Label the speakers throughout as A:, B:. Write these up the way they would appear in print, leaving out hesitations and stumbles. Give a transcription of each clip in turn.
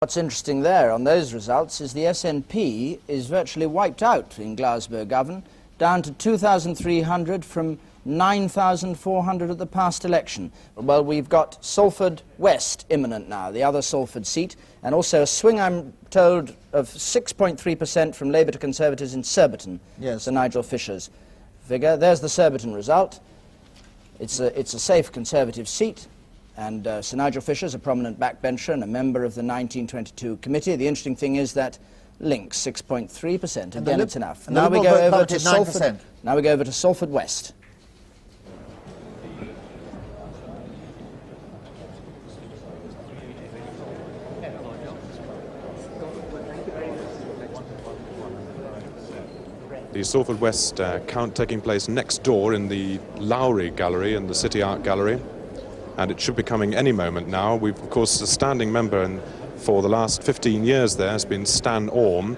A: What's interesting there on those results is the SNP is virtually wiped out in Glasgow-Govan, down to 2,300 from 9,400 at the past election. Well, we've got Salford West imminent now, the other Salford seat, and also a swing, I'm told, of 6.3% from Labour to Conservatives in Surbiton.
B: Yes.
A: Sir Nigel Fisher's figure. There's the Surbiton result. It's a safe Conservative seat. And Sir Nigel Fisher's a prominent backbencher and a member of the 1922 committee. The interesting thing is that Links 6.3%. Again, it's enough. Now we go over to Salford. Now we go over to Salford West.
C: The Salford West count taking place next door in the Lowry Gallery and the City Art Gallery. And it should be coming any moment now. We've, of course, a standing member and for the last 15 years there has been Stan Orme.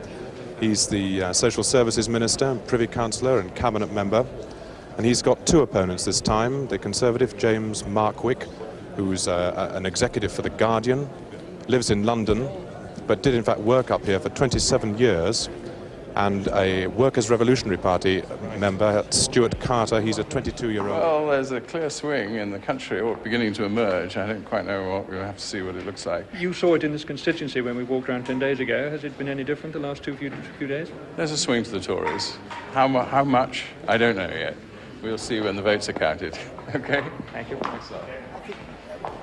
C: He's the Social Services Minister, Privy Councillor and Cabinet Member. And he's got two opponents this time, the Conservative James Markwick, who's an executive for The Guardian, lives in London, but did in fact work up here for 27 years. And a Workers' Revolutionary Party member, Stuart Carter. He's a 22-year-old.
D: Well, there's a clear swing in the country, or beginning to emerge. I don't quite know what we'll have to see what it looks like.
E: You saw it in this constituency when we walked around 10 days ago. Has it been any different the last few days?
D: There's a swing to the Tories. How much? I don't know yet. We'll see when the votes are counted. Okay?
E: Thank you.
D: Thanks a lot.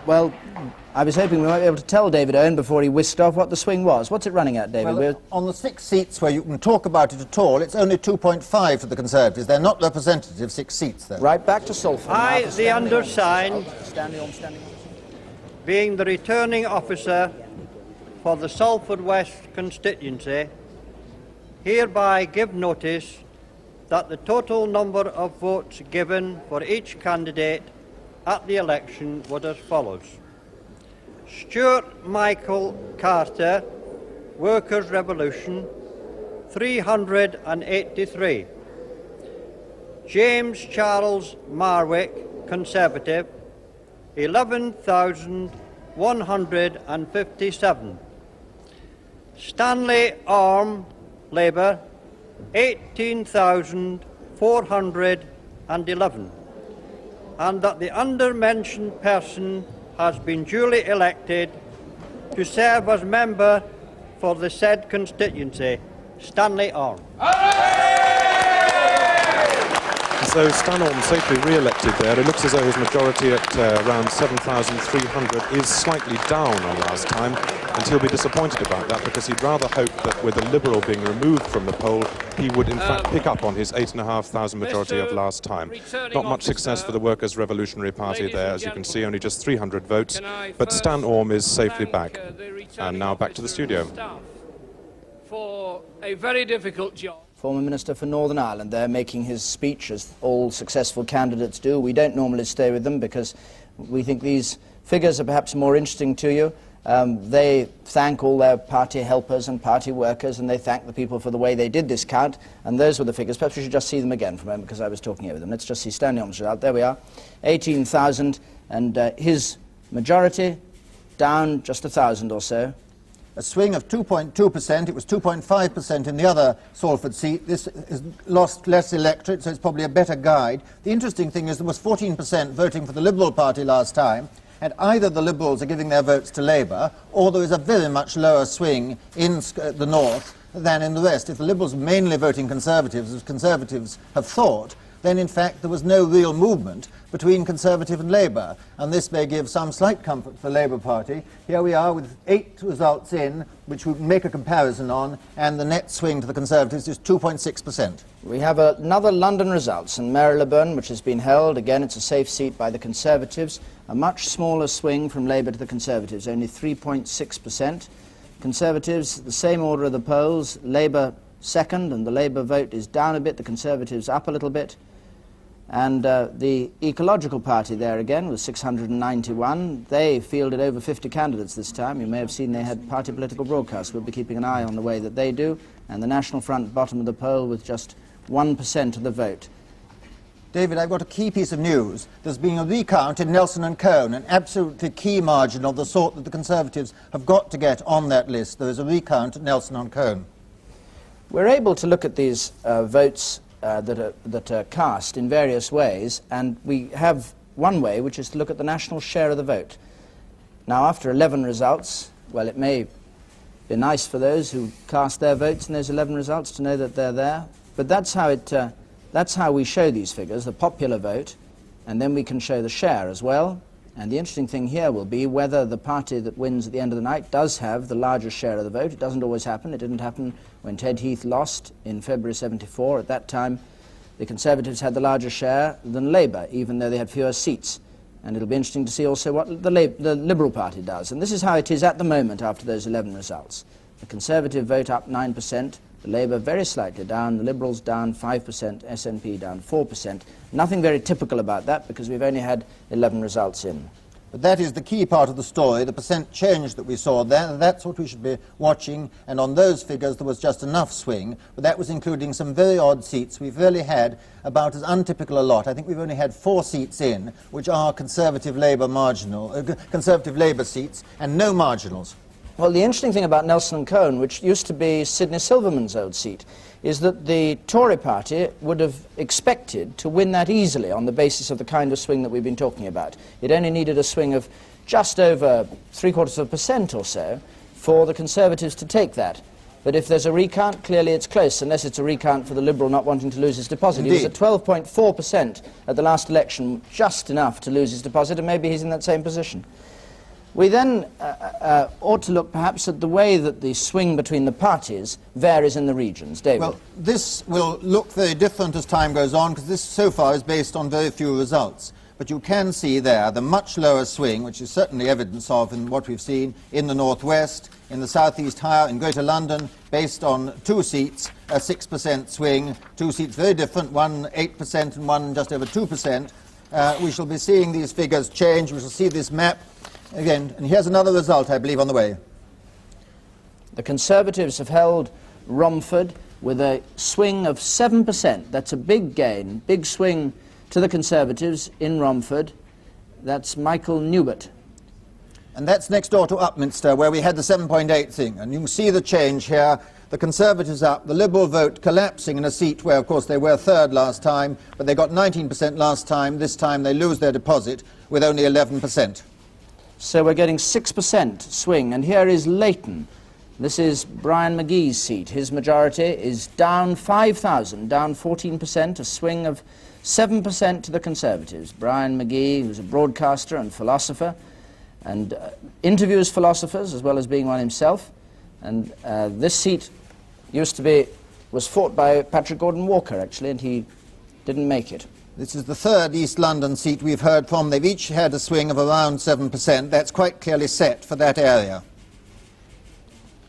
A: Well, I was hoping we might be able to tell David Owen before he whisked off what the swing was. What's it running at, David?
B: Well, on the 6 seats where you can talk about it at all, it's only 2.5 for the Conservatives. They're not representative 6 seats, though.
A: Right, back to Salford.
F: I, the undersigned,
A: Stanley Orme.
F: being the returning officer for the Salford West constituency, hereby give notice that the total number of votes given for each candidate at the election was as follows. Stuart Michael Carter, Workers' Revolution, 383. James Charles Marwick, Conservative, 11,157. Stanley Orme, Labour, 18,411. And that the undermentioned person has been duly elected to serve as member for the said constituency, Stanley Orme.
C: So Stan Orme safely re-elected there. It looks as though his majority at around 7,300 is slightly down on last time, and he'll be disappointed about that because he'd rather hope that with a Liberal being removed from the poll, he would in fact pick up on his 8,500 majority of last time. Not much success for the Workers' Revolutionary Party there, as you can see, only just 300 votes, but Stan Orme is safely back. And now back to the studio.
G: For a very difficult job.
A: Former Minister for Northern Ireland there making his speech, as all successful candidates do. We don't normally stay with them because we think these figures are perhaps more interesting to you. They thank all their party helpers and party workers, and they thank the people for the way they did this count, and those were the figures. Perhaps we should just see them again for a moment because I was talking over them. Let's just see Stanley Orme's result. There we are, 18,000, and his majority down just 1,000 or so.
B: A swing of 2.2%. It was 2.5% in the other Salford seat. This has lost less electorate, so it's probably a better guide. The interesting thing is there was 14% voting for the Liberal Party last time, and either the Liberals are giving their votes to Labour, or there is a very much lower swing in the north than in the west. If the Liberals were mainly voting Conservatives, as Conservatives have thought, then in fact there was no real movement between Conservative and Labour, and this may give some slight comfort for the Labour Party. Here we are with 8 results in, which we can make a comparison on, and the net swing to the Conservatives is 2.6%.
A: We have another London results in Marylebone, which has been held. Again, it's a safe seat by the Conservatives. A much smaller swing from Labour to the Conservatives, only 3.6%. Conservatives, the same order of the polls, Labour second, and the Labour vote is down a bit, the Conservatives up a little bit. And the Ecological Party there again was 691. They fielded over 50 candidates this time. You may have seen they had party political broadcasts. We'll be keeping an eye on the way that they do. And the National Front, bottom of the poll, with just 1% of the vote.
B: David, I've got a key piece of news. There's been a recount in Nelson and Cone, an absolutely key margin of the sort that the Conservatives have got to get on that list. There is a recount at Nelson and Cone.
A: We're able to look at these votes that are cast in various ways, and we have one way, which is to look at the national share of the vote. Now, after 11 results, well, it may be nice for those who cast their votes in those 11 results to know that they're there, but that's how we show these figures, the popular vote, and then we can show the share as well. And the interesting thing here will be whether the party that wins at the end of the night does have the largest share of the vote. It doesn't always happen. It didn't happen when Ted Heath lost in February '74. At that time, the Conservatives had the larger share than Labour, even though they had fewer seats. And it'll be interesting to see also what the Liberal Party does. And this is how it is at the moment after those 11 results. The Conservative vote up 9%, the Labour very slightly down, the Liberals down 5%, SNP down 4%. Nothing very typical about that because we've only had 11 results in.
B: But that is the key part of the story, the percent change that we saw there. That's what we should be watching, and on those figures there was just enough swing, but that was including some very odd seats. We've really had about as untypical a lot. I think we've only had 4 seats in, which are Conservative Labour Conservative Labour seats, and no marginals.
A: Well, the interesting thing about Nelson and Cone, which used to be Sidney Silverman's old seat, is that the Tory party would have expected to win that easily on the basis of the kind of swing that we've been talking about. It only needed a swing of just over 0.75% or so for the Conservatives to take that. But if there's a recount, clearly it's close, unless it's a recount for the Liberal not wanting to lose his deposit.
B: Indeed.
A: He was at 12.4% at the last election, just enough to lose his deposit, and maybe he's in that same position. We then ought to look perhaps at the way that the swing between the parties varies in the regions. David?
B: Well, this will look very different as time goes on, because this so far is based on very few results. But you can see there the much lower swing, which is certainly evidence of in what we've seen in the northwest, in the southeast higher, in Greater London, based on 2 seats, a 6% swing, 2 seats very different, one 8% and one just over 2%. We shall be seeing these figures change. We shall see this map again, and here's another result, I believe, on the way.
A: The Conservatives have held Romford with a swing of 7%. That's a big gain, big swing to the Conservatives in Romford. That's Michael Newbert.
B: And that's next door to Upminster, where we had the 7.8 thing. And you can see the change here. The Conservatives up, the Liberal vote collapsing in a seat where, of course, they were third last time, but they got 19% last time. This time they lose their deposit with only 11%.
A: So we're getting 6% swing, and here is Leighton. This is Brian McGee's seat. His majority is down 5,000, down 14%, a swing of 7% to the Conservatives. Brian McGee, who's a broadcaster and philosopher, and interviews philosophers as well as being one himself. And this seat was fought by Patrick Gordon Walker, actually, and he didn't make it.
B: This is the third East London seat we've heard from. They've each had a swing of around 7%. That's quite clearly set for that area.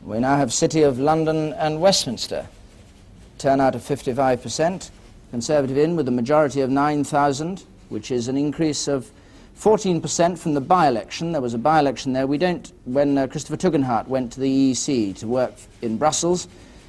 A: We now have City of London and Westminster. Turnout of 55%. Conservative in with a majority of 9,000, which is an increase of 14% from the by-election. There was a by-election there. When Christopher Tugendhat went to the EEC to work in Brussels,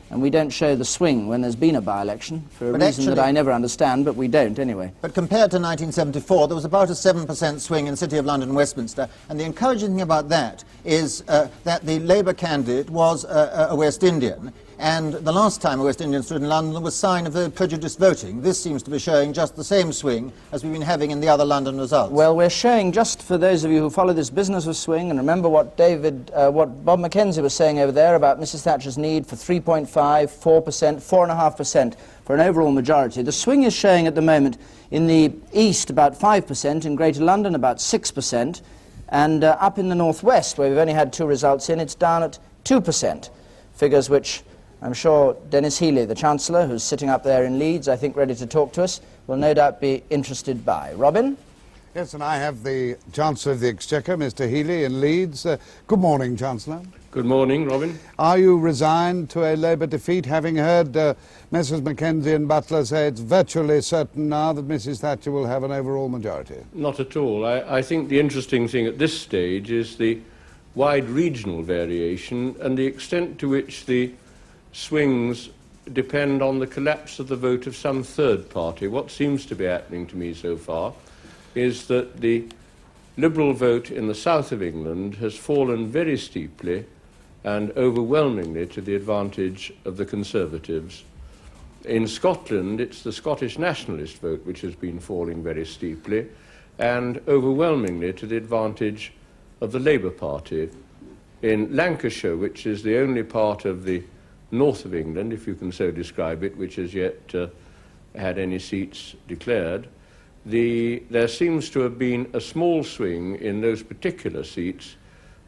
A: and we don't show the swing when there's been a by-election, for a reason that I never understand, but we don't anyway.
B: But compared to 1974, there was about a 7% swing in the City of London and Westminster, and the encouraging thing about that is that the Labour candidate was a West Indian, and the last time a West Indian stood in London was a sign of very prejudiced voting. This seems to be showing just the same swing as we've been having in the other London results.
A: Well, we're showing, just for those of you who follow this business of swing, and remember what Bob Mackenzie was saying over there about Mrs. Thatcher's need for 3.5, 4%, 4.5% for an overall majority. The swing is showing at the moment in the east about 5%, in Greater London about 6%, and up in the northwest, where we've only had 2 results in, it's down at 2%. Figures which I'm sure Dennis Healey, the Chancellor, who's sitting up there in Leeds, I think ready to talk to us, will no doubt be interested by. Robin?
H: Yes, and I have the Chancellor of the Exchequer, Mr. Healey, in Leeds. Good morning, Chancellor.
G: Good morning, Robin.
H: Are you resigned to a Labour defeat, having heard Messrs Mackenzie and Butler say it's virtually certain now that Mrs Thatcher will have an overall majority?
G: Not at all. I think the interesting thing at this stage is the wide regional variation and the extent to which the swings depend on the collapse of the vote of some third party. What seems to be happening to me so far is that the Liberal vote in the south of England has fallen very steeply and overwhelmingly to the advantage of the Conservatives. In Scotland, it's the Scottish nationalist vote which has been falling very steeply and overwhelmingly to the advantage of the Labour Party. In Lancashire, which is the only part of the north of England, if you can so describe it, which has yet had any seats declared, there seems to have been a small swing in those particular seats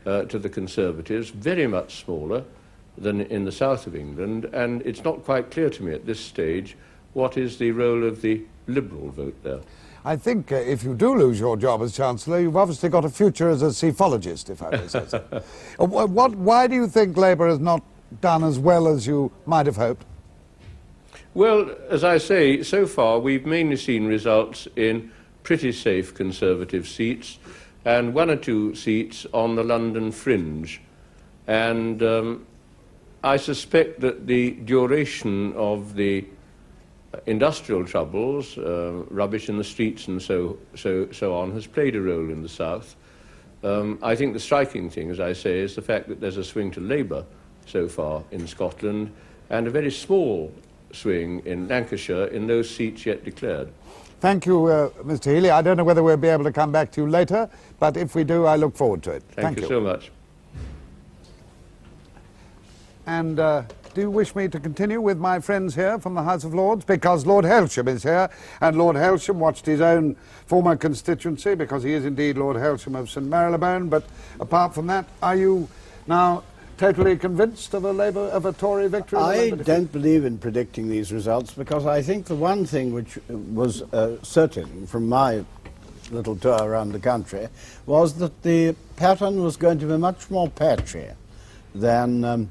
G: to the Conservatives, very much smaller than in the south of England, and it's not quite clear to me at this stage what is the role of the Liberal vote there.
H: I think if you do lose your job as Chancellor, you've obviously got a future as a pseephologist, if I may say so. Why do you think Labour has not done as well as you might have hoped?
G: Well, as I say, so far we've mainly seen results in pretty safe Conservative seats and one or two seats on the London fringe. And I suspect that the duration of the industrial troubles, rubbish in the streets and so on, has played a role in the south. I think the striking thing, as I say, is the fact that there's a swing to Labour so far in Scotland and a very small swing in Lancashire in those seats yet declared.
H: Thank you, Mr. Healy. I don't know whether we'll be able to come back to you later, but if we do, I look forward to it.
G: Thank you so much.
H: And do you wish me to continue with my friends here from the House of Lords? Because Lord Hailsham is here, and Lord Hailsham watched his own former constituency, because he is indeed Lord Hailsham of St Marylebone. But apart from that, are you now totally convinced of a Tory victory?
I: I don't believe in predicting these results, because I think the one thing which was certain from my little tour around the country was that the pattern was going to be much more patchy than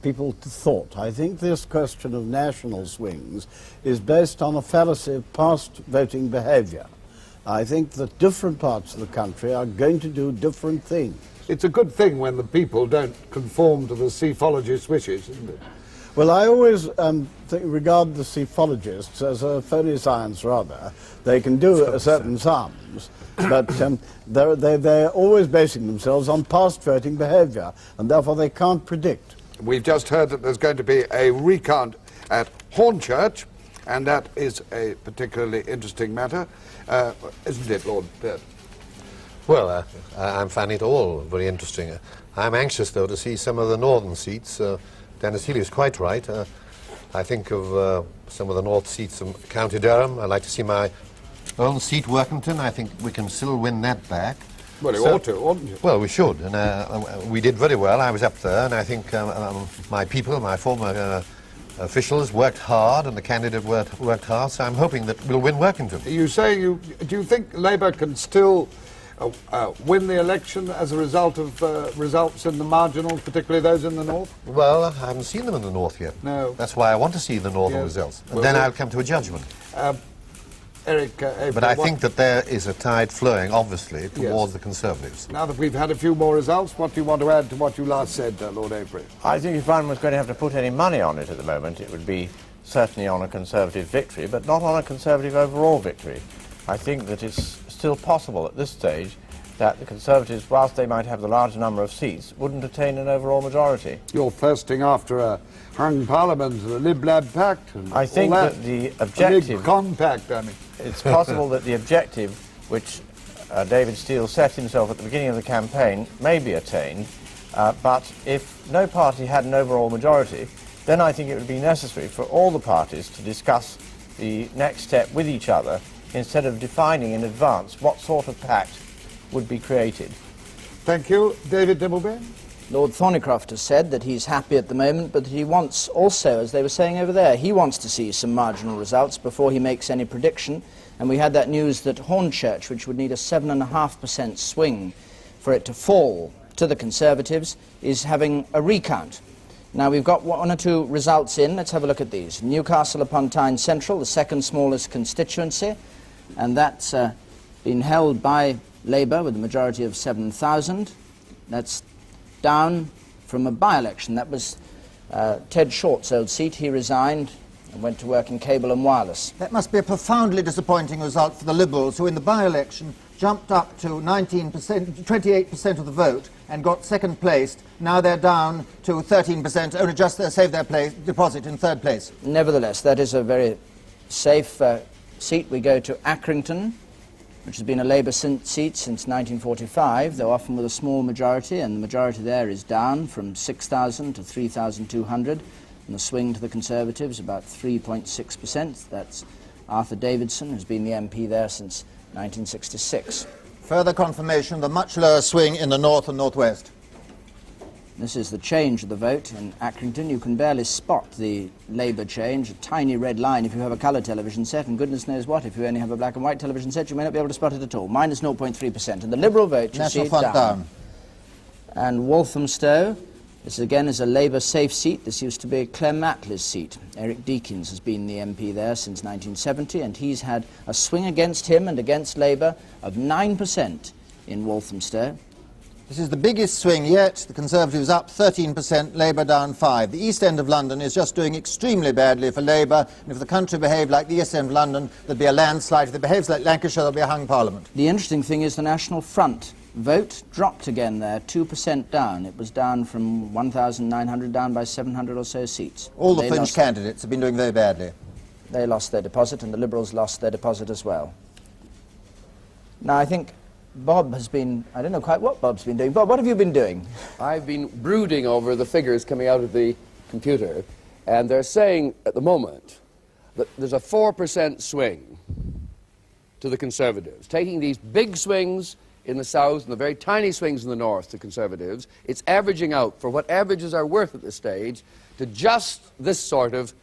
I: people thought. I think this question of national swings is based on a fallacy of past voting behaviour. I think that different parts of the country are going to do different things.
H: It's a good thing when the people don't conform to the psephologist's wishes, isn't it?
I: Well, I always regard the psephologists as a phony science, rather. They can do certain sums, but they're always basing themselves on past voting behaviour, and therefore they can't predict.
H: We've just heard that there's going to be a recount at Hornchurch, and that is a particularly interesting matter, isn't it, Lord Pearce?
J: Well, I'm finding it all very interesting. I'm anxious, though, to see some of the northern seats. Dennis Healy is quite right. I think of some of the north seats of County Durham. I'd like to see my own seat, Workington. I think we can still win that back.
H: Well, you ought to, oughtn't you?
J: Well, we should, and we did very well. I was up there, and I think my people, my former officials, worked hard, and the candidate worked hard, so I'm hoping that we'll win Workington.
H: Are you saying, do you think Labour can still win the election as a result of results in the marginals, particularly those in the north?
J: Well, I haven't seen them in the north yet.
H: No.
J: That's why I want to see the northern results, and then I'll come to a judgment.
H: Eric,
J: but I think that there is a tide flowing, obviously, towards the Conservatives.
H: Now that we've had a few more results, what do you want to add to what you last said, Lord Avery?
K: I think if one was going to have to put any money on it at the moment, it would be certainly on a Conservative victory, but not on a Conservative overall victory. I think that it's still possible at this stage that the Conservatives, whilst they might have the large number of seats, wouldn't attain an overall majority.
H: You're thirsting after a hung parliament, a Lib-Lab pact, and
K: I think
H: all
K: that the objective...
H: A big compact, I mean.
K: It's possible that the objective which David Steel set himself at the beginning of the campaign may be attained, but if no party had an overall majority, then I think it would be necessary for all the parties to discuss the next step with each other instead of defining in advance what sort of pact would be created.
H: Thank you. David Dimbleby?
A: Lord Thornycroft has said that he's happy at the moment, but that he wants also, as they were saying over there, he wants to see some marginal results before he makes any prediction. And we had that news that Hornchurch, which would need a 7.5% swing for it to fall to the Conservatives, is having a recount. Now, we've got one or two results in. Let's have a look at these. Newcastle upon Tyne Central, the second smallest constituency, and that's been held by Labour with a majority of 7,000. That's down from a by-election. That was Ted Short's old seat, he resigned and went to work in cable and wireless.
B: That must be a profoundly disappointing result for the Liberals, who in the by-election jumped up to 28% of the vote and got second place. Now they're down to 13%, only just saved their deposit in third place.
A: Nevertheless, that is a very safe seat. We go to Accrington, which has been a Labour seat since 1945, though often with a small majority, and the majority there is down from 6,000 to 3,200. And the swing to the Conservatives, about 3.6%. That's Arthur Davidson, who's been the MP there since 1966.
B: Further confirmation of the much lower swing in the north and northwest.
A: This is the change of the vote in Accrington. You can barely spot the Labour change, a tiny red line if you have a colour television set, and goodness knows what, if you only have a black and white television set, you may not be able to spot it at all. Minus 0.3%. And the Liberal vote, you see it down. And Walthamstow, this again is a Labour safe seat. This used to be Clem Attlee's seat. Eric Deakins has been the MP there since 1970, and he's had a swing against him and against Labour of 9% in Walthamstow.
B: This is the biggest swing yet. The Conservatives up 13%, Labour down 5%. The East End of London is just doing extremely badly for Labour, and if the country behaved like the East End of London, there'd be a landslide. If it behaves like Lancashire, there'll be a hung parliament.
A: The interesting thing is the National Front vote dropped again there, 2% down. It was down from 1,900 down by 700 or so seats.
B: All the fringe candidates have been doing very badly.
A: They lost their deposit, and the Liberals lost their deposit as well. Now, I think Bob has been, I don't know quite what Bob's been doing. Bob, what have you been doing?
L: I've been brooding over the figures coming out of the computer, and they're saying at the moment that there's a 4% swing to the Conservatives. Taking these big swings in the south and the very tiny swings in the north to Conservatives, it's averaging out, for what averages are worth at this stage, to just this sort of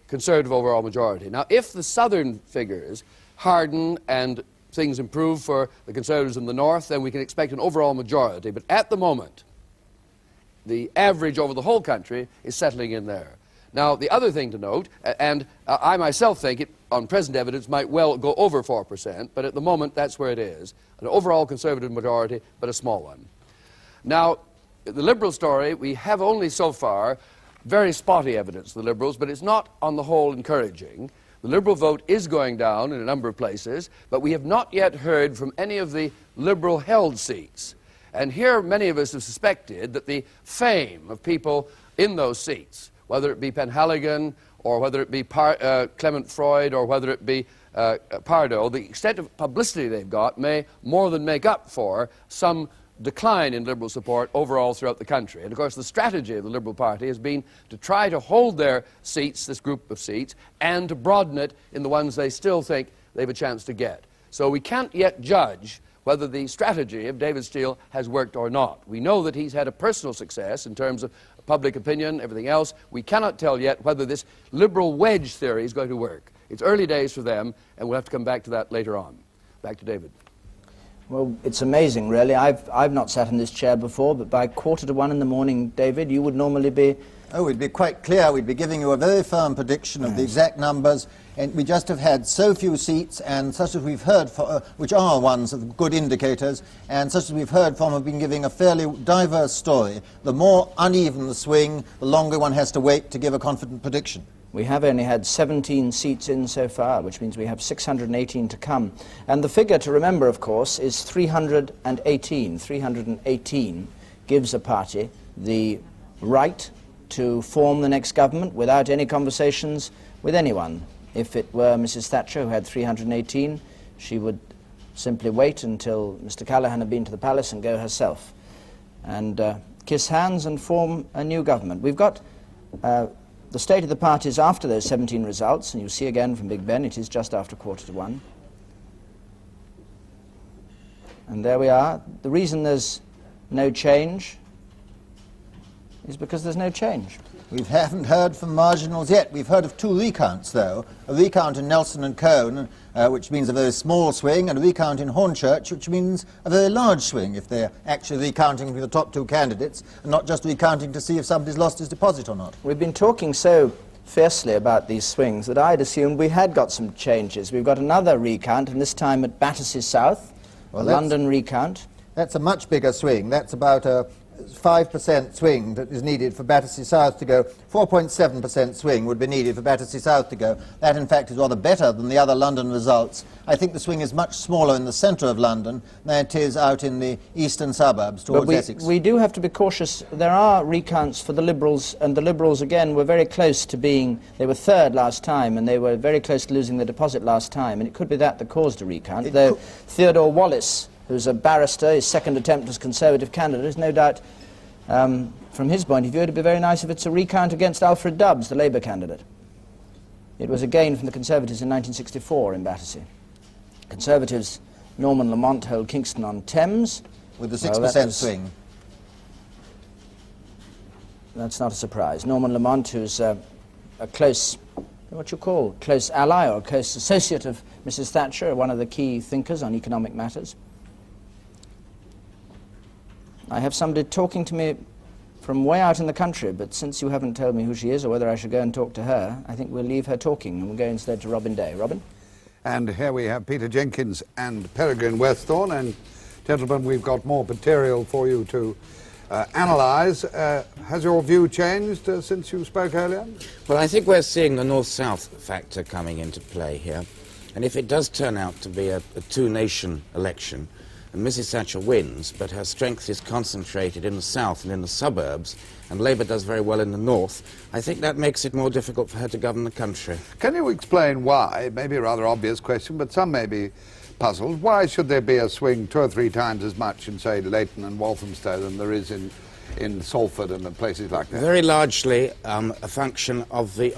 L: Conservative overall majority. Now, if the southern figures harden and things improve for the Conservatives in the north, then we can expect an overall majority. But at the moment, the average over the whole country is settling in there. Now, the other thing to note, and I myself think it, on present evidence, might well go over 4%, but at the moment, that's where it is. An overall Conservative majority, but a small one. Now, the Liberal story, we have only so far very spotty evidence of the Liberals, but it's not, on the whole, encouraging. The Liberal vote is going down in a number of places, but we have not yet heard from any of the Liberal-held seats. And here many of us have suspected that the fame of people in those seats, whether it be Penhaligon or whether it be Clement Freud or whether it be Pardo, the extent of publicity they've got may more than make up for some decline in Liberal support overall throughout the country. And of course the strategy of the Liberal Party has been to try to hold their seats, this group of seats, and to broaden it in the ones they still think they have a chance to get. So we can't yet judge whether the strategy of David Steele has worked or not. We know that he's had a personal success in terms of public opinion, everything else. We cannot tell yet whether this Liberal wedge theory is going to work. It's early days for them, and we'll have to come back to that later on. Back to David.
A: Well, it's amazing, really. I've not sat in this chair before, but by 1:45 in the morning, David, you would normally be...
B: Oh, we'd be quite clear. We'd be giving you a very firm prediction of the exact numbers, and we just have had so few seats, and such as we've heard, which are ones of good indicators, and such as we've heard from have been giving a fairly diverse story. The more uneven the swing, the longer one has to wait to give a confident prediction.
A: We have only had 17 seats in so far, which means we have 618 to come. And the figure to remember, of course, is 318. 318 gives a party the right to form the next government without any conversations with anyone. If it were Mrs. Thatcher who had 318, she would simply wait until Mr. Callaghan had been to the palace and go herself and kiss hands and form a new government. We've got the state of the parties after those 17 results, and you see again from Big Ben, it is just after 1:45. And there we are. The reason there's no change is because there's no change.
B: We haven't heard from marginals yet. We've heard of 2 recounts, though. A recount in Nelson and Cone, which means a very small swing, and a recount in Hornchurch, which means a very large swing, if they're actually recounting the top 2 candidates, and not just recounting to see if somebody's lost his deposit or not.
A: We've been talking so fiercely about these swings that I'd assumed we had got some changes. We've got another recount, and this time at Battersea South, a London recount.
B: That's a much bigger swing. That's about 5% swing that is needed for Battersea South to go. 4.7% swing would be needed for Battersea South to go. That, in fact, is rather better than the other London results. I think the swing is much smaller in the centre of London than it is out in the eastern suburbs towards Essex.
A: We do have to be cautious. There are recounts for the Liberals, and the Liberals, again, were very close to being... They were third last time, and they were very close to losing the deposit last time, and it could be that caused a recount. Though Theodore Wallace, who's a barrister, his second attempt as Conservative candidate, is no doubt, from his point of view, it would be very nice if it's a recount against Alfred Dubs, the Labour candidate. It was a gain from the Conservatives in 1964 in Battersea. Conservatives, Norman Lamont, hold Kingston-on-Thames.
B: With the 6% swing.
A: That's not a surprise. Norman Lamont, who's a close, what you call, close ally or close associate of Mrs. Thatcher, one of the key thinkers on economic matters. I have somebody talking to me from way out in the country, but since you haven't told me who she is or whether I should go and talk to her, I think we'll leave her talking and we'll go instead to Robin Day. Robin?
H: And here we have Peter Jenkins and Peregrine Westhorn. And, gentlemen, we've got more material for you to analyse. Has your view changed since you spoke earlier?
M: Well, I think we're seeing the north-south factor coming into play here. And if it does turn out to be a two-nation election, and Mrs. Thatcher wins, but her strength is concentrated in the south and in the suburbs, and Labour does very well in the north, I think that makes it more difficult for her to govern the country.
H: Can you explain why? It may be a rather obvious question, but some may be puzzled. Why should there be a swing 2 or 3 times as much in, say, Leighton and Walthamstow than there is in Salford and places like that?
M: Very largely a function of the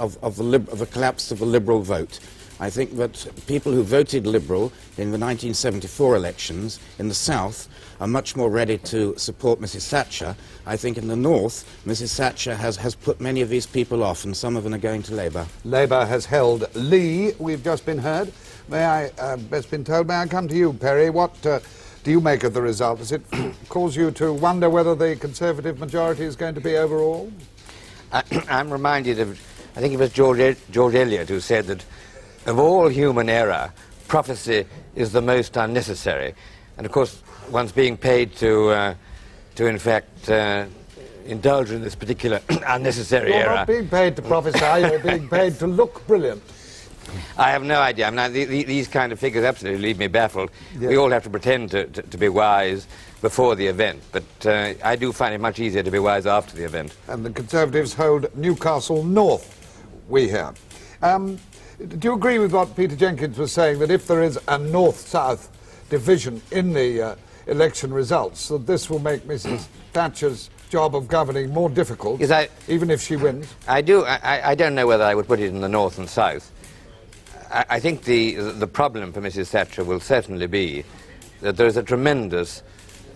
M: collapse of the Liberal vote. I think that people who voted Liberal in the 1974 elections in the South are much more ready to support Mrs. Thatcher. I think in the North, Mrs. Thatcher has put many of these people off, and some of them are going to Labour.
H: Labour has held Lee, we've just been heard. May I, best been told, may I come to you, Perry? What do you make of the result? Does it cause you to wonder whether the Conservative majority is going to be overall?
N: I'm reminded of, I think it was George Eliot who said that of all human error, prophecy is the most unnecessary. And of course, one's being paid to in fact, indulge in this particular unnecessary error.
H: You're not being paid to prophesy, you're being paid to look brilliant.
N: I have no idea. I mean, these kind of figures absolutely leave me baffled. Yes. We all have to pretend to be wise before the event, but I do find it much easier to be wise after the event.
H: And the Conservatives hold Newcastle North, we hear. Do you agree with what Peter Jenkins was saying, that if there is a north-south division in the election results, that this will make Mrs. Thatcher's job of governing more difficult, yes, even if she wins?
N: I do. I don't know whether I would put it in the north and south. I think the problem for Mrs. Thatcher will certainly be that there is a tremendous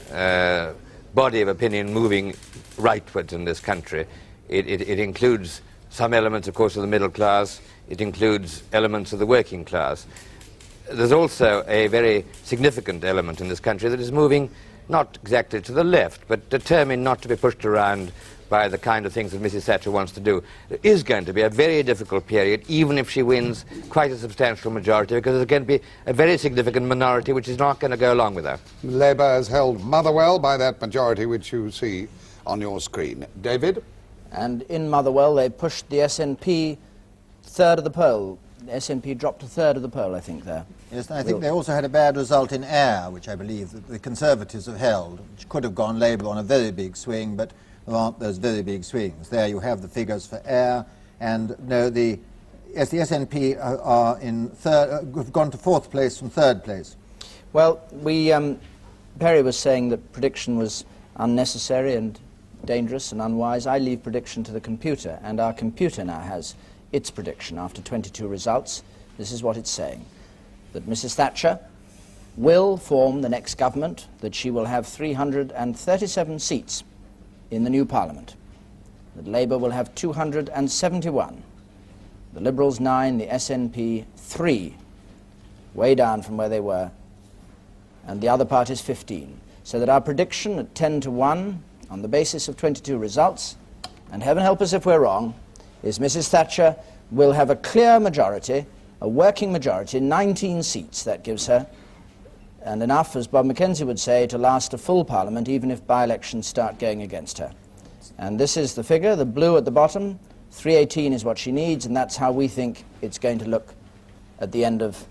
N: body of opinion moving rightward in this country. It includes some elements, of course, of the middle class. It includes elements of the working class. There's also a very significant element in this country that is moving not exactly to the left, but determined not to be pushed around by the kind of things that Mrs. Thatcher wants to do. It is going to be a very difficult period, even if she wins quite a substantial majority, because there's going to be a very significant minority which is not going to go along with her.
H: Labour has held Motherwell by that majority which you see on your screen. David?
A: And in Motherwell they pushed the SNP third of the poll. The SNP dropped a third of the poll, I think, there.
B: Yes, and I think they also had a bad result in Ayr, which I believe that the Conservatives have held, which could have gone Labour on a very big swing, but there aren't those very big swings. There you have the figures for Ayr, and no, the SNP are in third, have gone to fourth place from third place.
A: Well, Perry was saying that prediction was unnecessary and dangerous and unwise. I leave prediction to the computer, and our computer now has its prediction after 22 results. This is what it's saying: that Mrs. Thatcher will form the next government, that she will have 337 seats in the new Parliament, that Labour will have 271, the Liberals 9, the SNP 3, way down from where they were, and the other parties 15. So that our prediction at 10 to 1, on the basis of 22 results, and heaven help us if we're wrong, is Mrs. Thatcher will have a clear majority, a working majority, 19 seats. That gives her and enough, as Bob Mackenzie would say, to last a full Parliament, even if by-elections start going against her. And this is the figure, the blue at the bottom. 318 is what she needs, and that's how we think it's going to look at the end of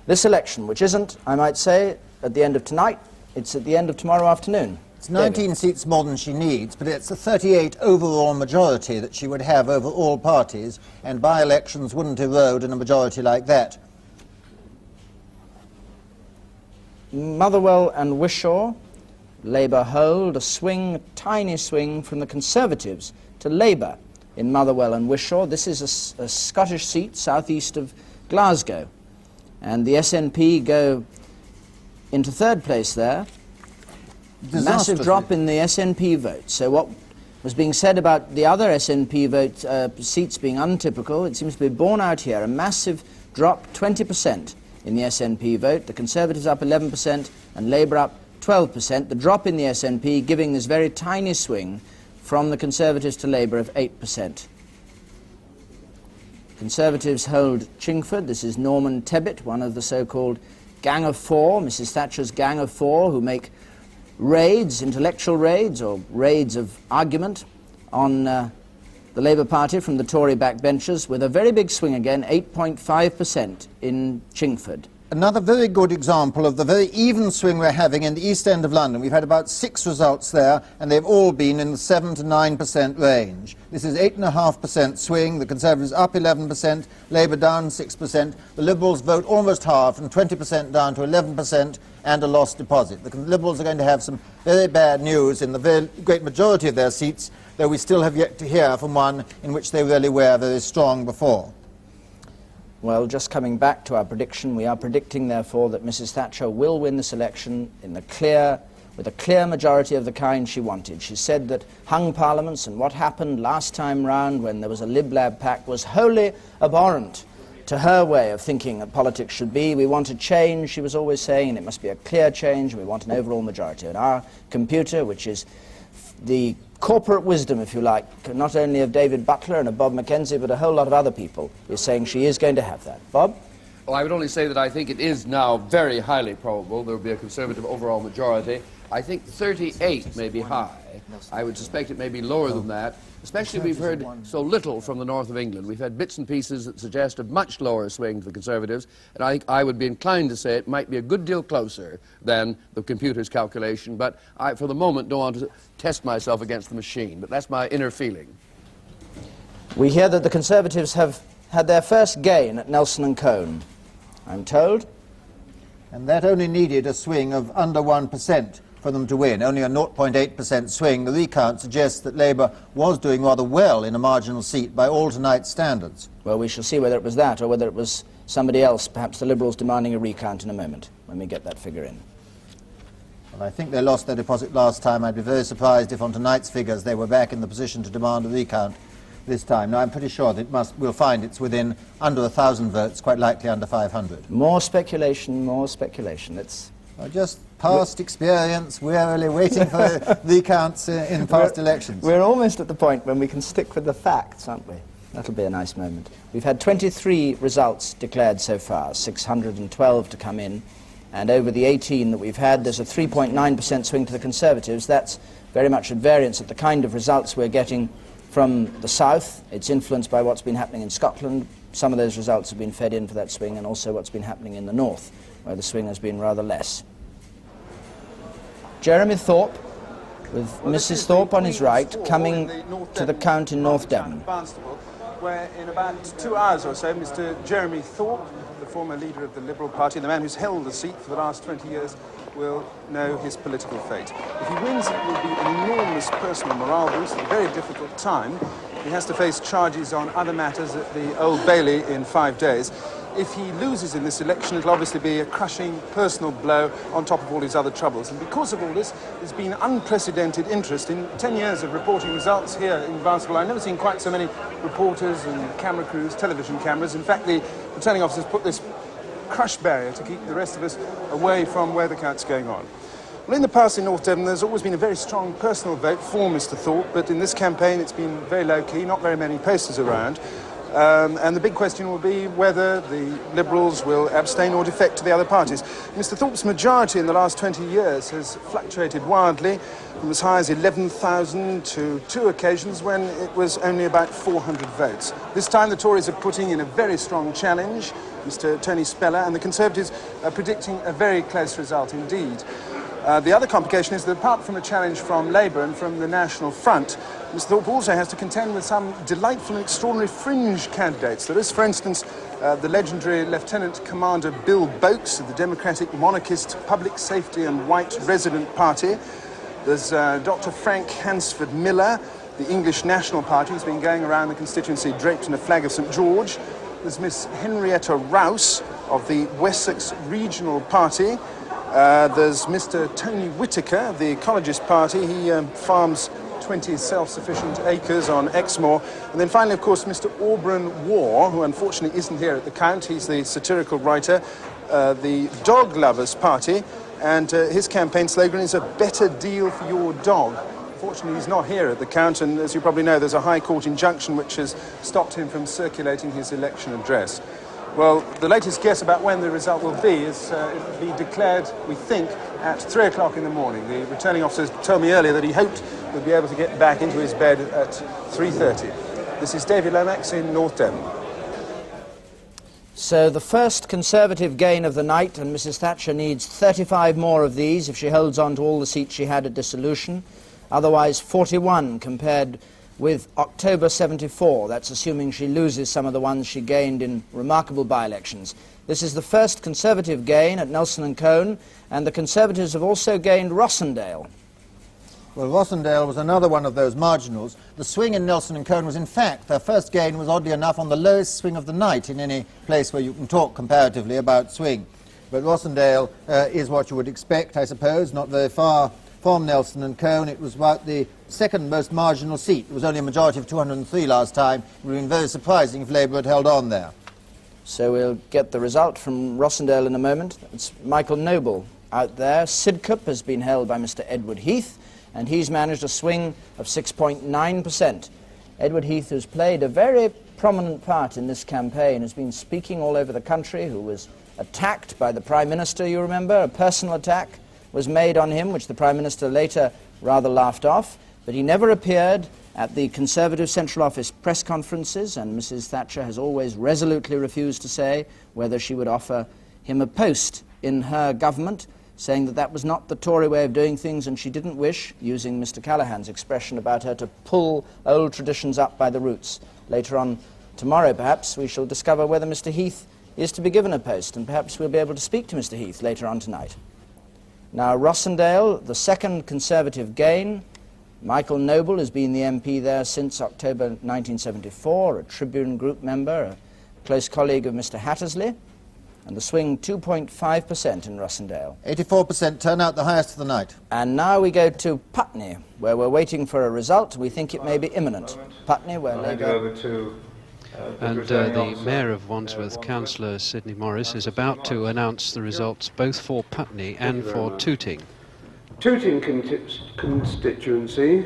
A: this election, which isn't, I might say, at the end of tonight, it's at the end of tomorrow afternoon.
B: It's 19 seats more than she needs, but it's a 38 overall majority that she would have over all parties, and by-elections wouldn't erode in a majority like that.
A: Motherwell and Wishaw, Labour hold a swing, a tiny swing from the Conservatives to Labour in Motherwell and Wishaw. This is a Scottish seat southeast of Glasgow. And the SNP go into third place there. Massive drop in the SNP vote. So what was being said about the other SNP vote seats being untypical, it seems to be borne out here. A massive drop, 20% in the SNP vote. The Conservatives up 11% and Labour up 12%. The drop in the SNP giving this very tiny swing from the Conservatives to Labour of 8%. Conservatives hold Chingford. This is Norman Tebbit, one of the so-called Gang of Four, Mrs. Thatcher's Gang of Four, who make raids, intellectual raids, or raids of argument on the Labour Party from the Tory backbenchers, with a very big swing again, 8.5% in Chingford.
B: Another very good example of the very even swing we're having in the East End of London. We've had about 6 results there, and they've all been in the 7 to 9% range. This is 8.5% swing, the Conservatives up 11%, Labour down 6%, the Liberals vote almost half, from 20% down to 11%, and a lost deposit. The Liberals are going to have some very bad news in the very great majority of their seats, though we still have yet to hear from one in which they really were very strong before.
A: Well, just coming back to our prediction, we are predicting, therefore, that Mrs. Thatcher will win this election with a clear majority of the kind she wanted. She said that hung parliaments and what happened last time round when there was a Lib-Lab pact was wholly abhorrent to her way of thinking that politics should be. We want a change, she was always saying, and it must be a clear change, and we want an overall majority. And our computer, which is the corporate wisdom, if you like, not only of David Butler and of Bob Mackenzie, but a whole lot of other people, is saying she is going to have that. Bob?
L: Well, I would only say that I think it is now very highly probable there will be a Conservative overall majority. I think 38 may be high. I would suspect it may be lower than that, especially we've heard so little from the north of England. We've had bits and pieces that suggest a much lower swing to the Conservatives, and I think I would be inclined to say it might be a good deal closer than the computer's calculation, but I, for the moment, don't want to test myself against the machine, but that's my inner feeling.
A: We hear that the Conservatives have had their first gain at Nelson and Cone, I'm told.
B: And that only needed a swing of under 1% for them to win, only a 0.8% swing. The recount suggests that Labour was doing rather well in a marginal seat by all tonight's standards.
A: Well, we shall see whether it was that or whether it was somebody else, perhaps the Liberals demanding a recount in a moment, when we get that figure in.
B: Well, I think they lost their deposit last time. I'd be very surprised if on tonight's figures they were back in the position to demand a recount this time. Now, I'm pretty sure that we'll find it's within under 1,000 votes, quite likely under 500.
A: More speculation, more speculation. It's
B: just past experience, wearily waiting for recounts in past elections.
A: We're almost at the point when we can stick with the facts, aren't we? That'll be a nice moment. We've had 23 results declared so far, 612 to come in, and over the 18 that we've had, there's a 3.9% swing to the Conservatives. That's very much at variance at the kind of results we're getting from the south. It's influenced by what's been happening in Scotland. Some of those results have been fed in for that swing, and also what's been happening in the north, where the swing has been rather less. Jeremy Thorpe, with Mrs. Thorpe on his right, coming to the count in North Devon.
O: Where in about 2 hours or so, Mr. Jeremy Thorpe, the former leader of the Liberal Party, the man who's held the seat for the last 20 years, will know his political fate. If he wins, it will be an enormous personal morale boost at a very difficult time. He has to face charges on other matters at the Old Bailey in 5 days. If he loses in this election, it'll obviously be a crushing personal blow on top of all his other troubles. And because of all this, there's been unprecedented interest. In 10 years of reporting results here in Barnstaple, I've never seen quite so many reporters and camera crews, television cameras. In fact, the returning officers put this crush barrier to keep the rest of us away from where the count's going on. Well, in the past in North Devon, there's always been a very strong personal vote for Mr. Thorpe, but in this campaign it's been very low-key, not very many posters around. And the big question will be whether the Liberals will abstain or defect to the other parties. Mr Thorpe's majority in the last 20 years has fluctuated wildly, from as high as 11,000 to two occasions when it was only about 400 votes. This time the Tories are putting in a very strong challenge, Mr Tony Speller, and the Conservatives are predicting a very close result indeed. The other complication is that apart from a challenge from Labour and from the National Front, Mr Thorpe also has to contend with some delightful and extraordinary fringe candidates. There is, for instance, the legendary Lieutenant Commander Bill Boakes of the Democratic Monarchist Public Safety and White Resident Party. There's Dr Frank Hansford Miller, the English National Party, who's been going around the constituency draped in a flag of St George. There's Miss Henrietta Rouse of the Wessex Regional Party. There's Mr Tony Whittaker of the Ecologist Party. He farms 20 self-sufficient acres on Exmoor. And then finally, of course, Mr Auburn Waugh, who unfortunately isn't here at the count. He's the satirical writer, the Dog Lovers Party, and his campaign slogan is a better deal for your dog. Fortunately, he's not here at the count, and as you probably know, there's a High Court injunction which has stopped him from circulating his election address. Well, the latest guess about when the result will be is it will be declared, we think, at 3 o'clock in the morning. The returning officer told me earlier that he hoped he'd be able to get back into his bed at 3:30. This is David Lomax in North Devon.
A: So the first Conservative gain of the night, and Mrs Thatcher needs 35 more of these if she holds on to all the seats she had at dissolution. Otherwise 41 compared with October 74. That's assuming she loses some of the ones she gained in remarkable by-elections. This is the first Conservative gain at Nelson and Cone, and the Conservatives have also gained Rossendale.
B: Well, Rossendale was another one of those marginals. The swing in Nelson and Cone was, in fact, their first gain was, oddly enough, on the lowest swing of the night in any place where you can talk comparatively about swing. But Rossendale is what you would expect, I suppose, not very far from Nelson and Cone. It was about the second most marginal seat. It was only a majority of 203 last time. It would have been very surprising if Labour had held on there.
A: So we'll get the result from Rossendale in a moment. It's Michael Noble out there. Sidcup has been held by Mr Edward Heath, and he's managed a swing of 6.9%. Edward Heath, who's played a very prominent part in this campaign, has been speaking all over the country, who was attacked by the Prime Minister, you remember. A personal attack was made on him, which the Prime Minister later rather laughed off, but he never appeared at the Conservative Central Office press conferences, and Mrs Thatcher has always resolutely refused to say whether she would offer him a post in her government, saying that that was not the Tory way of doing things, and she didn't wish, using Mr Callaghan's expression about her, to pull old traditions up by the roots. Later on tomorrow, perhaps, we shall discover whether Mr Heath is to be given a post, and perhaps we'll be able to speak to Mr Heath later on tonight. Now, Rossendale, the second Conservative gain. Michael Noble has been the MP there since October 1974, a Tribune Group member, a close colleague of Mr Hattersley, and the swing 2.5% in Rossendale.
B: 84% turnout, the highest of the night.
A: And now we go to Putney, where we're waiting for a result. We think it may be imminent. Putney, where Labour...
P: the Mayor of Wandsworth, Councillor Sidney Morris, is about to announce the results both for Putney and for Tooting.
Q: Tooting constituency,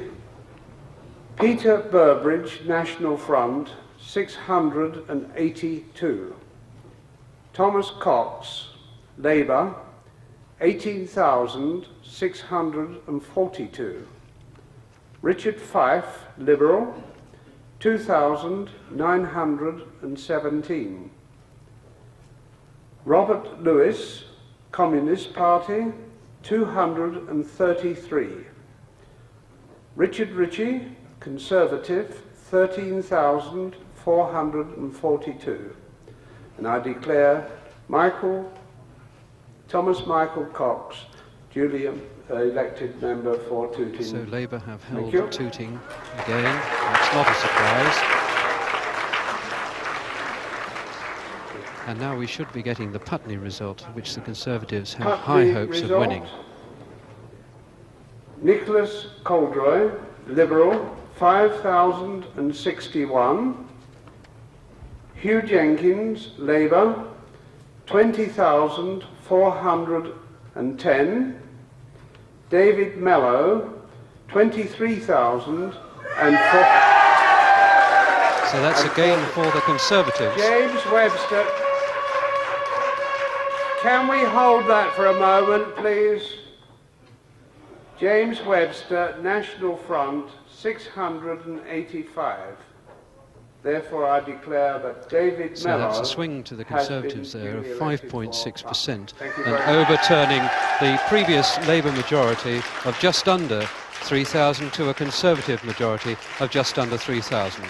Q: Peter Burbridge, National Front, 682. Thomas Cox, Labour, 18,642. Richard Fife, Liberal, 2,917. Robert Lewis, Communist Party, 233. Richard Ritchie, Conservative, 13,442. And I declare Thomas Michael Cox duly elected member for Tooting.
P: So Labour have held Tooting again. That's not a surprise. And now we should be getting the Putney result, which the Conservatives have high hopes of winning.
Q: Nicholas Coldroy, Liberal, 5,061. Hugh Jenkins, Labour, 20,410. David Mello, 23,004.
P: So that's a gain for the Conservatives.
Q: James Webster. Can we hold that for a moment, please? James Webster, National Front, 685. Therefore, I declare that David
P: So
Q: Mellor
P: that's a swing to the
Q: has
P: Conservatives
Q: been
P: there of
Q: duly elected
P: 5.6%
Q: Thank you
P: and
Q: very much.
P: overturning the previous Labour majority of just under 3,000 to a Conservative majority of just under 3,000.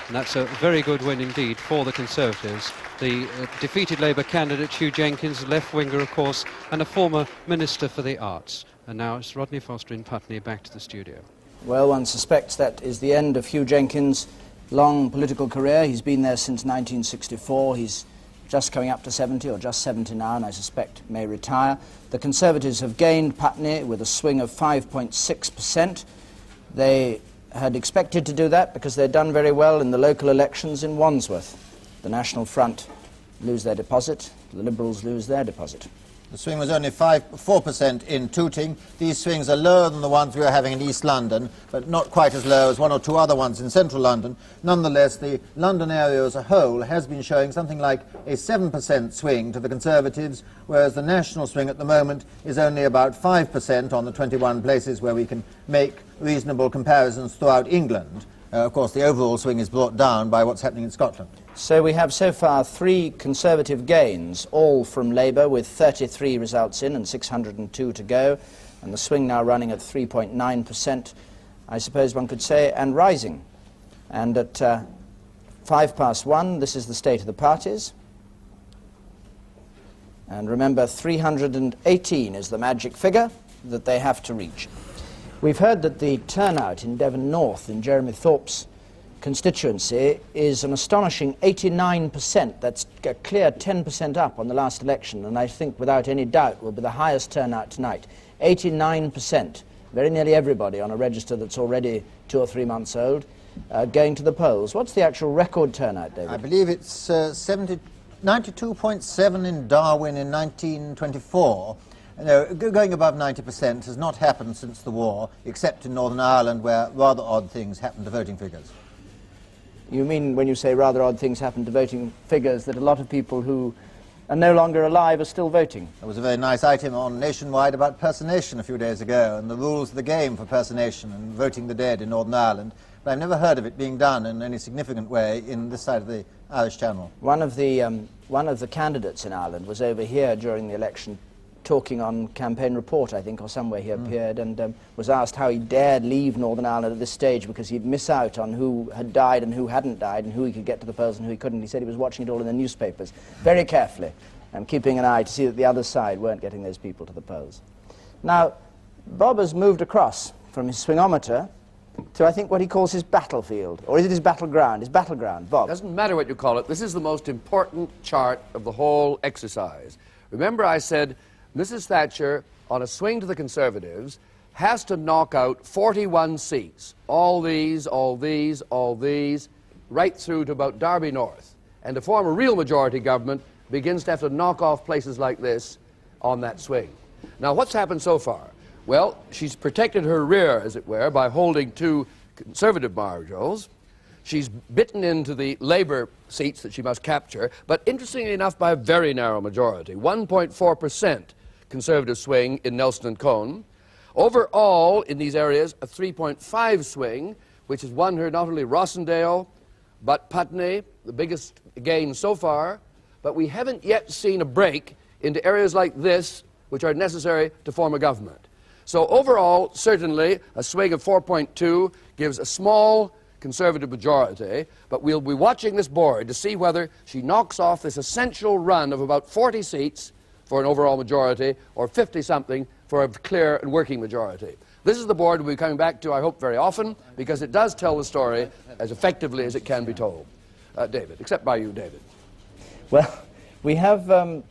P: And that's a very good win indeed for the Conservatives. The defeated Labour candidate Hugh Jenkins, left-winger of course, and a former Minister for the Arts. And now it's Rodney Foster in Putney back to the studio.
A: Well, one suspects that is the end of Hugh Jenkins' long political career. He's been there since 1964. He's just coming up to 70, or just 70 now, and I suspect may retire. The Conservatives have gained Putney with a swing of 5.6%. They had expected to do that because they'd done very well in the local elections in Wandsworth. The National Front lose their deposit, the Liberals lose their deposit.
B: The swing was only 4% in Tooting. These swings are lower than the ones we were having in East London, but not quite as low as one or two other ones in central London. Nonetheless, the London area as a whole has been showing something like a 7% swing to the Conservatives, whereas the national swing at the moment is only about 5% on the 21 places where we can make reasonable comparisons throughout England. Of course, the overall swing is brought down by what's happening in Scotland.
A: So we have so far 3 Conservative gains, all from Labour, with 33 results in and 602 to go, and the swing now running at 3.9%, I suppose one could say, and rising. And at 1:05, this is the state of the parties. And remember, 318 is the magic figure that they have to reach. We've heard that the turnout in Devon North, in Jeremy Thorpe's constituency, is an astonishing 89%. That's a clear 10% up on the last election, and I think without any doubt will be the highest turnout tonight. 89%, very nearly everybody on a register that's already 2 or 3 months old, going to the polls. What's the actual record turnout, David?
B: I believe it's 92.7 in Darwin in 1924. No, going above 90% has not happened since the war, except in Northern Ireland, where rather odd things happen to voting figures.
A: You mean, when you say rather odd things happen to voting figures, that a lot of people who are no longer alive are still voting?
B: There was a very nice item on Nationwide about personation a few days ago, and the rules of the game for personation and voting the dead in Northern Ireland, but I've never heard of it being done in any significant way in this side of the Irish Channel.
A: One of the candidates in Ireland was over here during the election, talking on Campaign Report, I think, or somewhere he appeared, and was asked how he dared leave Northern Ireland at this stage because he'd miss out on who had died and who hadn't died and who he could get to the polls and who he couldn't. He said he was watching it all in the newspapers very carefully and keeping an eye to see that the other side weren't getting those people to the polls. Now, Bob has moved across from his swingometer to, I think, what he calls his battlefield. Or is it his battleground? His battleground, Bob.
L: Doesn't matter what you call it. This is the most important chart of the whole exercise. Remember I said Mrs. Thatcher, on a swing to the Conservatives, has to knock out 41 seats. All these, right through to about Derby North. And to form a real majority government begins to have to knock off places like this on that swing. Now, what's happened so far? Well, she's protected her rear, as it were, by holding 2 Conservative marginals. She's bitten into the Labour seats that she must capture, but interestingly enough, by a very narrow majority, 1.4%. Conservative swing in Nelson and Cone. Overall, in these areas, a 3.5 swing, which has won her not only Rossendale, but Putney, the biggest gain so far. But we haven't yet seen a break into areas like this, which are necessary to form a government. So overall, certainly, a swing of 4.2 gives a small Conservative majority, but we'll be watching this board to see whether she knocks off this essential run of about 40 seats for an overall majority, or 50-something for a clear and working majority. This is the board we'll be coming back to, I hope, very often, because it does tell the story as effectively as it can be told. David, except by you, David.
A: Well, we have the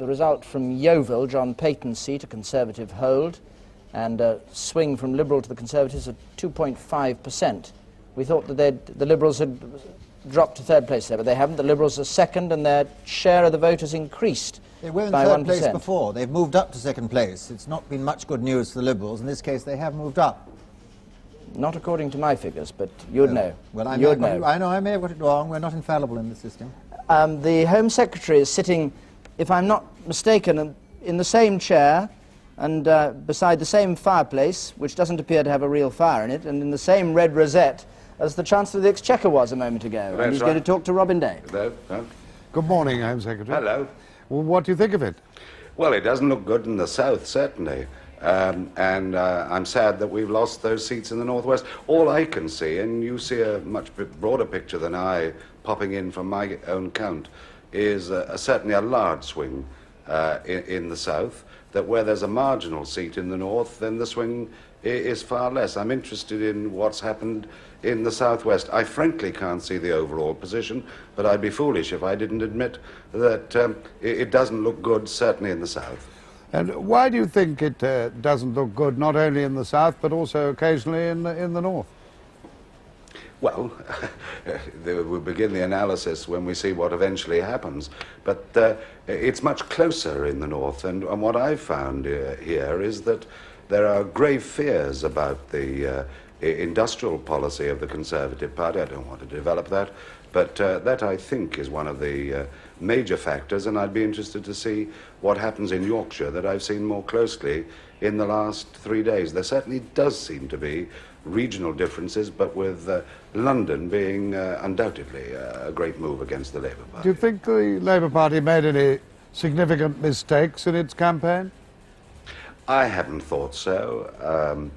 A: result from Yeovil, John Payton's seat, a Conservative hold, and a swing from Liberal to the Conservatives of 2.5%. We thought that the Liberals had dropped to 3rd place there, but they haven't. The Liberals are 2nd, and their share of the vote has increased.
B: They were in
A: by
B: 3rd
A: 1%.
B: place before. They've moved up to 2nd place. It's not been much good news for the Liberals. In this case, they have moved up.
A: Not according to my figures, but you'd know.
B: Well, I
A: you'd
B: may,
A: know.
B: I may have got it wrong. We're not infallible in the system.
A: The Home Secretary is sitting, if I'm not mistaken, in the same chair and beside the same fireplace, which doesn't appear to have a real fire in it, and in the same red rosette as the Chancellor of the Exchequer was a moment ago. And he's going to talk to Robin Day.
R: Hello.
H: Good morning, Home Secretary.
R: Hello.
H: Well, what do you think of it?
R: Well, it doesn't look good in the south, certainly. And I'm sad that we've lost those seats in the northwest. All I can see, and you see a much broader picture than I popping in from my own count, is certainly a large swing in the south, that where there's a marginal seat in the north, then the swing is far less. I'm interested in what's happened in the southwest. I frankly can't see the overall position, but I'd be foolish if I didn't admit that it doesn't look good, certainly in the south.
H: And why do you think it doesn't look good, not only in the south, but also occasionally in the north?
R: Well, we'll begin the analysis when we see what eventually happens. But it's much closer in the north, and what I've found here is that there are grave fears about the industrial policy of the Conservative Party. I don't want to develop that, but that, I think, is one of the major factors, and I'd be interested to see what happens in Yorkshire that I've seen more closely in the last 3 days. There certainly does seem to be regional differences, but with London being undoubtedly a great move against the Labour Party.
H: Do you think the Labour Party made any significant mistakes in its campaign?
R: I haven't thought so.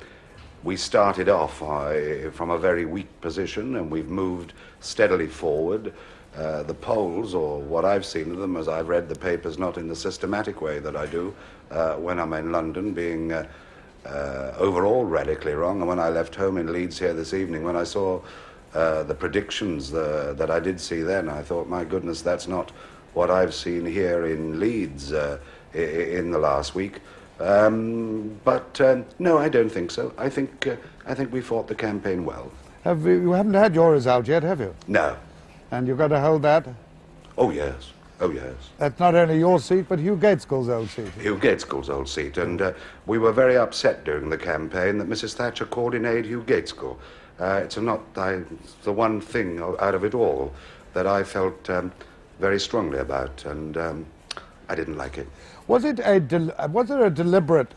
R: We started off from a very weak position, and we've moved steadily forward. The polls, or what I've seen of them, as I've read the papers, not in the systematic way that I do when I'm in London, being overall radically wrong. And when I left home in Leeds here this evening, when I saw the predictions that I did see then, I thought, my goodness, that's not what I've seen here in Leeds in the last week. But no, I don't think so. I think we fought the campaign well.
H: You haven't had your result yet, have you?
R: No.
H: And you've got to hold that?
R: Oh, yes. Oh, yes.
H: That's not only your seat, but Hugh Gaitskell's old seat.
R: Hugh Gaitskell's old seat. And we were very upset during the campaign that Mrs. Thatcher called in aid Hugh Gaitskell. It's the one thing out of it all that I felt very strongly about, and I didn't like it.
H: Was there a deliberate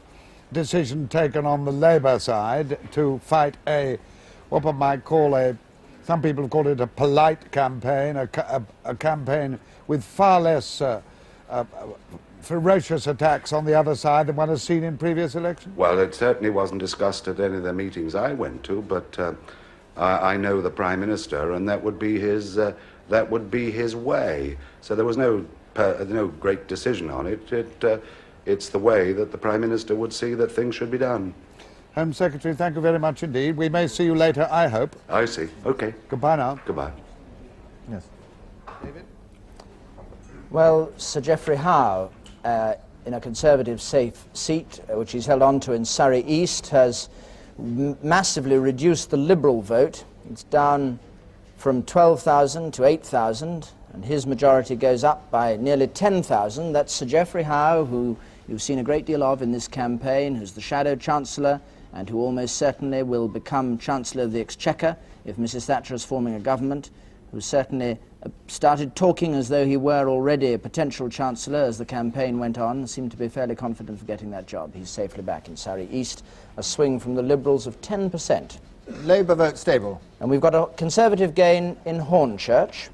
H: decision taken on the Labour side to fight what one might call some people have called it a polite campaign, a campaign with far less ferocious attacks on the other side than one has seen in previous elections?
R: Well, it certainly wasn't discussed at any of the meetings I went to, but I know the Prime Minister, and that would be his way. So there was no great decision on it. It's the way that the Prime Minister would see that things should be done.
H: Home Secretary, thank you very much indeed. We may see you later, I hope.
R: I see. Okay.
H: Goodbye now.
R: Goodbye.
B: Yes.
H: David?
A: Well, Sir Geoffrey Howe, in a Conservative safe seat, which he's held on to in Surrey East, has massively reduced the Liberal vote. It's down from 12,000 to 8,000, and his majority goes up by nearly 10,000. That's Sir Geoffrey Howe, who you've seen a great deal of in this campaign, who's the Shadow Chancellor, and who almost certainly will become Chancellor of the Exchequer if Mrs. Thatcher is forming a government, who certainly started talking as though he were already a potential Chancellor as the campaign went on, and seemed to be fairly confident of getting that job. He's safely back in Surrey East, a swing from the Liberals of 10%.
B: Labour vote stable.
A: And we've got a Conservative gain in Hornchurch.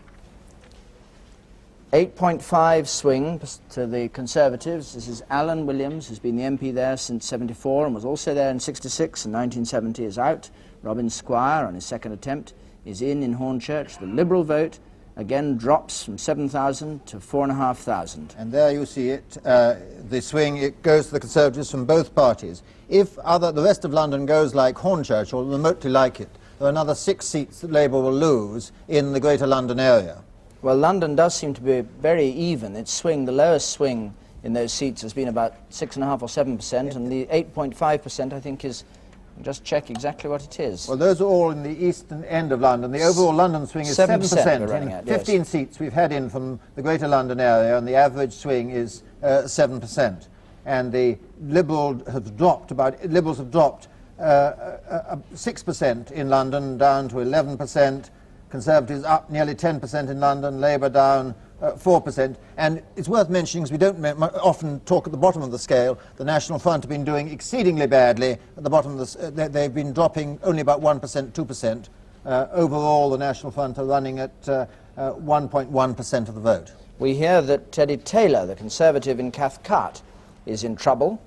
A: 8.5 swing to the Conservatives. This is Alan Williams, who's been the MP there since 74 and was also there in 66 and 1970, is out. Robin Squire, on his second attempt, is in Hornchurch. The Liberal vote again drops from 7,000 to 4,500.
B: And there you see it, the swing, it goes to the Conservatives from both parties. If the rest of London goes like Hornchurch, or remotely like it, there are another 6 seats that Labour will lose in the Greater London area.
A: Well, London does seem to be very even. Its swing, the lowest swing in those seats has been about 6.5 or 7%, and the 8.5%, I think, is, just check exactly what it is.
B: Well, those are all in the eastern end of London. The overall London swing is 7%. 15 seats we've had in from the Greater London area, and the average swing is 7%. And the Liberals have dropped 6% in London, down to 11%. Conservatives up nearly 10% in London, Labour down 4%. And it's worth mentioning, as we don't often talk at the bottom of the scale, the National Front have been doing exceedingly badly at the bottom of the they've been dropping only about 1%, 2%. Overall, the National Front are running at 1.1% of the vote.
A: We hear that Teddy Taylor, the Conservative in Cathcart, is in trouble.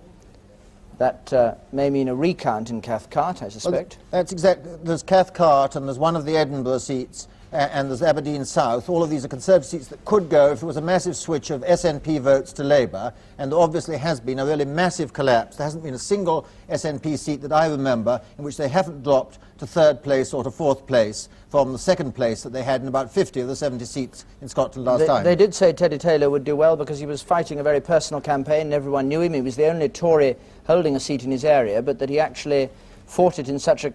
A: That may mean a recount in Cathcart, I suspect.
B: Well, that's exactly. There's Cathcart and there's one of the Edinburgh seats and there's Aberdeen South. All of these are Conservative seats that could go if there was a massive switch of SNP votes to Labour, and there obviously has been a really massive collapse. There hasn't been a single SNP seat that I remember in which they haven't dropped to third place or to fourth place from the second place that they had in about 50 of the 70 seats in Scotland last time.
A: They did say Teddy Taylor would do well because he was fighting a very personal campaign and everyone knew him. He was the only Tory holding a seat in his area, but that he actually fought it in such a,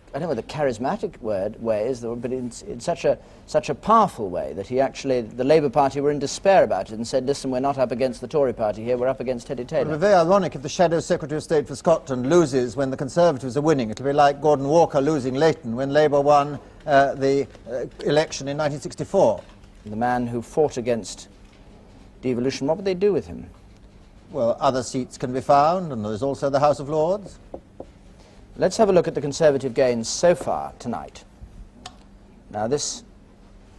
A: I don't know whether charismatic way is, but in such a powerful way that he actually, the Labour Party were in despair about it and said, listen, we're not up against the Tory party here, we're up against Teddy Taylor.
B: It would be very ironic if the Shadow Secretary of State for Scotland loses when the Conservatives are winning. It will be like Gordon Walker losing Leighton when Labour won the election in 1964.
A: The man who fought against devolution, what would they do with him?
B: Well, other seats can be found, and there's also the House of Lords.
A: Let's have a look at the Conservative gains so far tonight. Now this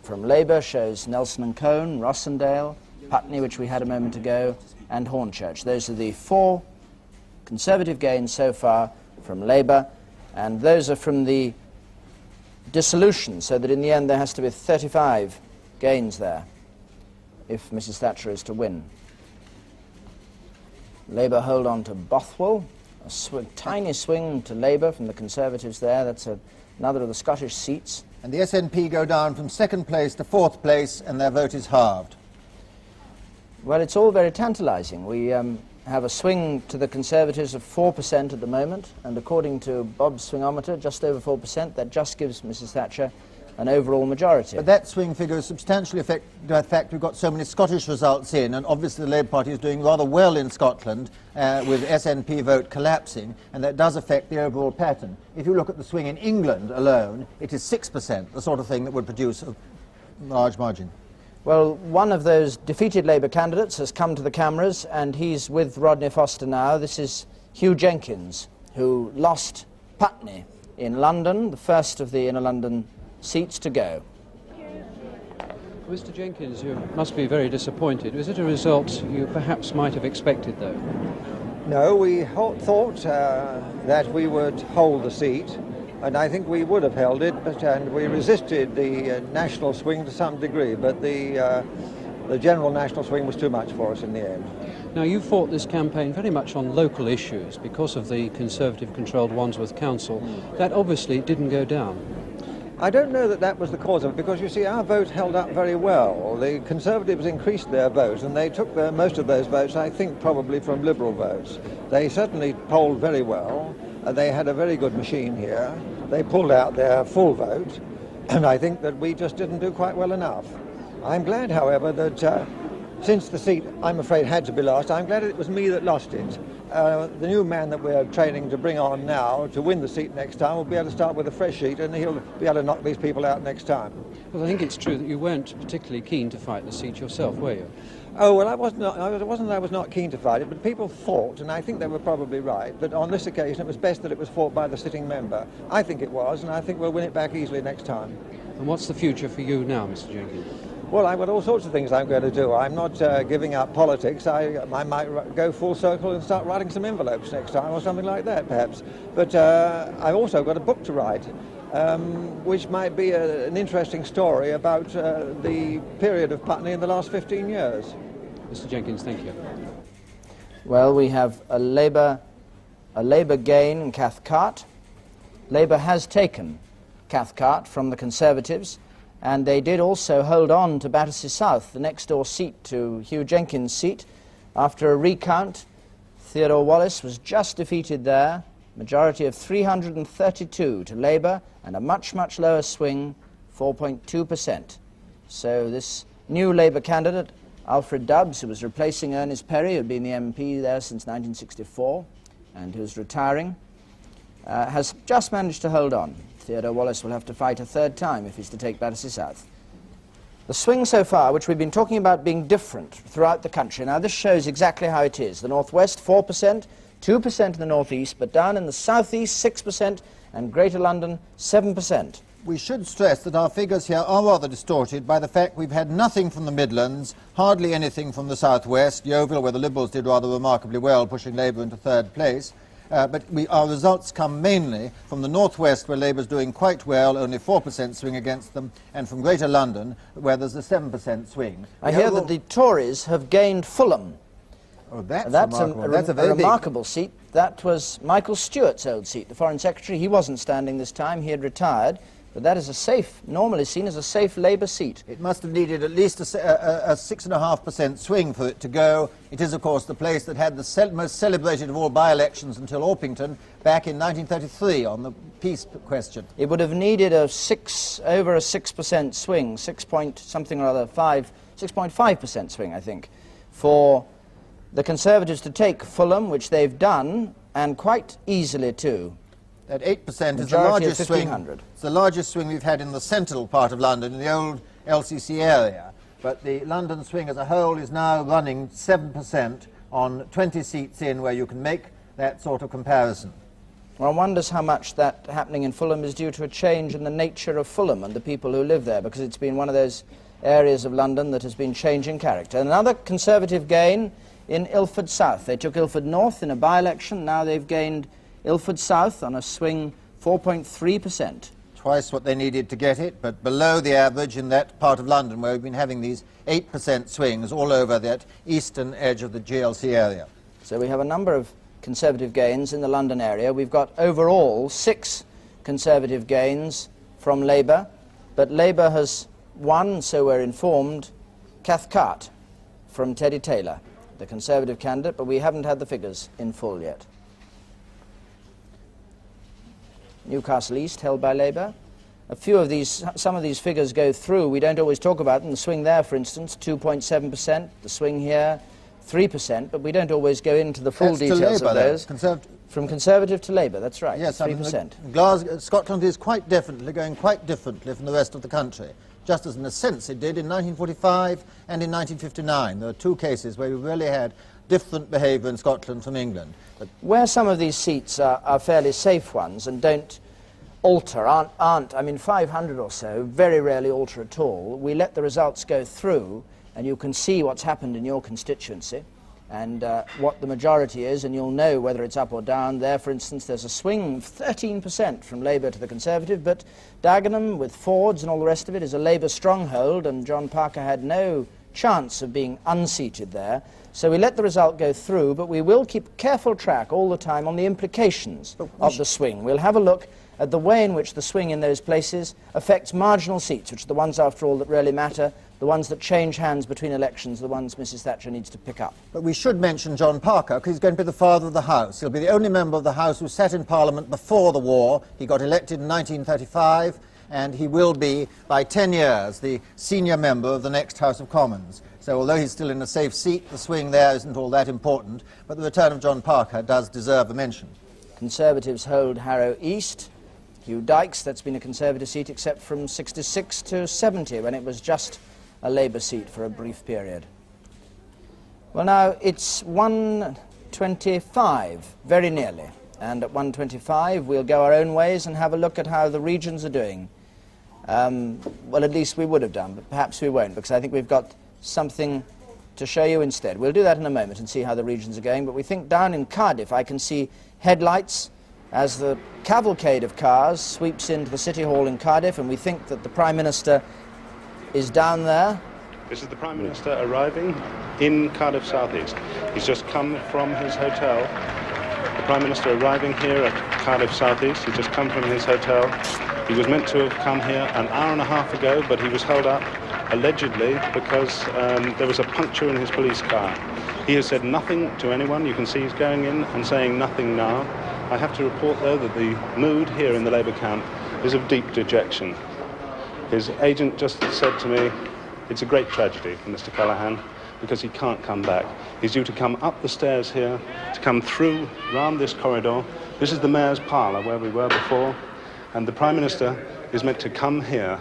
A: from Labour shows Nelson and Cone, Rossendale, Putney, which we had a moment ago, and Hornchurch. Those are the 4 Conservative gains so far from Labour, and those are from the dissolution, so that in the end there has to be 35 gains there if Mrs Thatcher is to win. Labour hold on to Bothwell. A tiny swing to Labour from the Conservatives there. That's another of the Scottish seats.
B: And the SNP go down from second place to fourth place, and their vote is halved.
A: Well, it's all very tantalising. We have a swing to the Conservatives of 4% at the moment, and according to Bob's swingometer, just over 4%. That just gives Mrs Thatcher an overall majority.
B: But that swing figure is substantially affected by the fact we've got so many Scottish results in, and obviously the Labour Party is doing rather well in Scotland with SNP vote collapsing, and that does affect the overall pattern. If you look at the swing in England alone, it is 6%, the sort of thing that would produce a large margin.
A: Well, one of those defeated Labour candidates has come to the cameras, and he's with Rodney Foster now. This is Hugh Jenkins, who lost Putney in London, the first of the inner London seats to go.
P: Mr Jenkins, you must be very disappointed. Was it a result you perhaps might have expected, though?
S: No, we thought that we would hold the seat, and I think we would have held it, and we resisted the national swing to some degree, but the general national swing was too much for us in the end.
P: Now, you fought this campaign very much on local issues because of the Conservative-controlled Wandsworth Council. That obviously didn't go down.
S: I don't know that that was the cause of it, because you see our vote held up very well. The Conservatives increased their vote, and they took most of those votes, I think, probably from Liberal votes. They certainly polled very well. They had a very good machine here. They pulled out their full vote, and I think that we just didn't do quite well enough. I'm glad, however, that since the seat, I'm afraid, had to be lost, I'm glad it was me that lost it. The new man that we're training to bring on now to win the seat next time will be able to start with a fresh sheet, and he'll be able to knock these people out next time.
P: Well, I think it's true that you weren't particularly keen to fight the seat yourself, were you?
S: Oh, well, it wasn't that I was not keen to fight it, but people thought, and I think they were probably right, that on this occasion it was best that it was fought by the sitting member. I think it was, and I think we'll win it back easily next time.
P: And what's the future for you now, Mr Jenkins?
S: Well, I've got all sorts of things I'm going to do. I'm not giving up politics. I might go full circle and start writing some envelopes next time or something like that, perhaps. But I've also got a book to write, which might be an interesting story about the period of Putney in the last 15 years.
P: Mr Jenkins, thank you.
A: Well, we have a Labour gain in Cathcart. Labour has taken Cathcart from the Conservatives, and they did also hold on to Battersea South, the next door seat to Hugh Jenkins' seat. After a recount, Theodore Wallace was just defeated there, majority of 332 to Labour, and a much, much lower swing, 4.2%. So this new Labour candidate, Alfred Dubbs, who was replacing Ernest Perry, who had been the MP there since 1964, and who's retiring, has just managed to hold on. Theodore Wallace will have to fight a third time if he's to take Battersea South. The swing so far, which we've been talking about being different throughout the country, now this shows exactly how it is. The northwest, 4%, 2% in the northeast, but down in the southeast, 6%, and Greater London, 7%.
B: We should stress that our figures here are rather distorted by the fact we've had nothing from the Midlands, hardly anything from the southwest, Yeovil, where the Liberals did rather remarkably well, pushing Labour into third place. But our results come mainly from the northwest, where Labour's doing quite well, only 4% swing against them, and from Greater London, where there's a 7% swing.
A: I hear that the Tories have gained Fulham.
B: Oh, that's
A: remarkable. That's a remarkable seat. That was Michael Stewart's old seat, the Foreign Secretary. He wasn't standing this time. He had retired. But that is a safe, normally seen as a safe Labour seat.
B: It must have needed at least a 6.5% swing for it to go. It is, of course, the place that had the most celebrated of all by-elections until Orpington back in 1933 on the peace question.
A: It would have needed over a 6% swing, 6.5% swing, I think, for the Conservatives to take Fulham, which they've done, and quite easily too.
B: That 8% is the largest swing. It's the largest swing we've had in the central part of London, in the old LCC area. But the London swing as a whole is now running 7% on 20 seats in, where you can make that sort of comparison.
A: One wonders how much that happening in Fulham is due to a change in the nature of Fulham and the people who live there, because it's been one of those areas of London that has been changing character. Another Conservative gain in Ilford South. They took Ilford North in a by-election. Now they've gained Ilford South on a swing 4.3%.
B: Twice what they needed to get it, but below the average in that part of London where we've been having these 8% swings all over that eastern edge of the GLC area.
A: So we have a number of Conservative gains in the London area. We've got overall 6 Conservative gains from Labour, but Labour has won, so we're informed, Cathcart from Teddy Taylor, the Conservative candidate, but we haven't had the figures in full yet. Newcastle East held by Labour. Some of these figures go through. We don't always talk about them. The swing there, for instance, 2.7%. The swing here, 3%. But we don't always go into the full details of those. From Conservative to Labour, that's right.
B: Yes,
A: 3%.
B: Scotland is quite definitely going quite differently from the rest of the country, just as in a sense it did in 1945 and in 1959. There were 2 cases where we really had different behaviour in Scotland from England. But
A: where some of these seats are fairly safe ones and don't alter, aren't, I mean, 500 or so, very rarely alter at all, we let the results go through, and you can see what's happened in your constituency and what the majority is, and you'll know whether it's up or down. There, for instance, there's a swing of 13% from Labour to the Conservative, but Dagenham, with Fords and all the rest of it, is a Labour stronghold, and John Parker had no chance of being unseated there. So we let the result go through, but we will keep careful track all the time on the implications of the swing. We'll have a look at the way in which the swing in those places affects marginal seats, which are the ones, after all, that really matter, the ones that change hands between elections, the ones Mrs. Thatcher needs to pick up.
B: But we should mention John Parker, because he's going to be the father of the House. He'll be the only member of the House who sat in Parliament before the war. He got elected in 1935, and he will be, by 10 years, the senior member of the next House of Commons. So although he's still in a safe seat, the swing there isn't all that important, but the return of John Parker does deserve a mention.
A: Conservatives hold Harrow East. Hugh Dykes, that's been a Conservative seat except from 66 to 70, when it was just a Labour seat for a brief period. Well, now, it's 1:25, very nearly. And at 1:25, we'll go our own ways and have a look at how the regions are doing. Well, at least we would have done, but perhaps we won't, because I think we've got something to show you instead. We'll do that in a moment and see how the regions are going, but we think down in Cardiff I can see headlights as the cavalcade of cars sweeps into the City Hall in Cardiff, and we think that the Prime Minister is down there.
T: This is the Prime Minister arriving in Cardiff South East. He's just come from his hotel. The Prime Minister arriving here at Cardiff South East. He's just come from his hotel. He was meant to have come here an hour and a half ago, but he was held up, allegedly, because there was a puncture in his police car. He has said nothing to anyone. You can see he's going in and saying nothing now. I have to report, though, that the mood here in the Labour camp is of deep dejection. His agent just said to me, it's a great tragedy for Mr. Callaghan, because he can't come back. He's due to come up the stairs here, to come through, round this corridor, This is the Mayor's parlour where we were before, and the Prime Minister is meant to come here.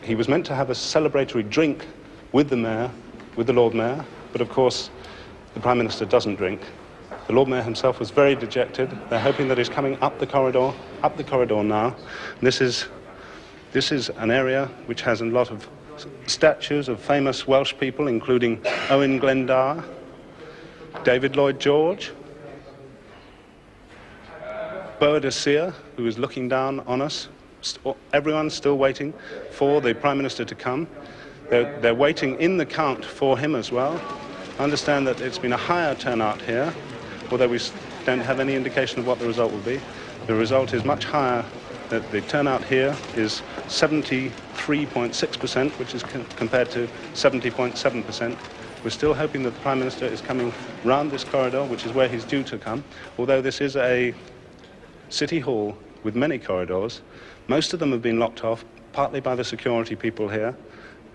T: He was meant to have a celebratory drink with the Mayor, with the Lord Mayor, but of course the Prime Minister doesn't drink. The Lord Mayor himself was very dejected. They're hoping that he's coming up the corridor now. This is an area which has a lot of statues of famous Welsh people, including Owen Glendower, David Lloyd George, Boadicea, who is looking down on us. Everyone's still waiting for the Prime Minister to come. They're waiting in the count for him as well. I understand that it's been a higher turnout here, although we don't have any indication of what the result will be. The result is much higher. That the turnout here is 73.6%, which is compared to 70.7%. We're still hoping that the Prime Minister is coming round this corridor, which is where he's due to come. Although this is a city hall with many corridors, most of them have been locked off, partly by the security people here.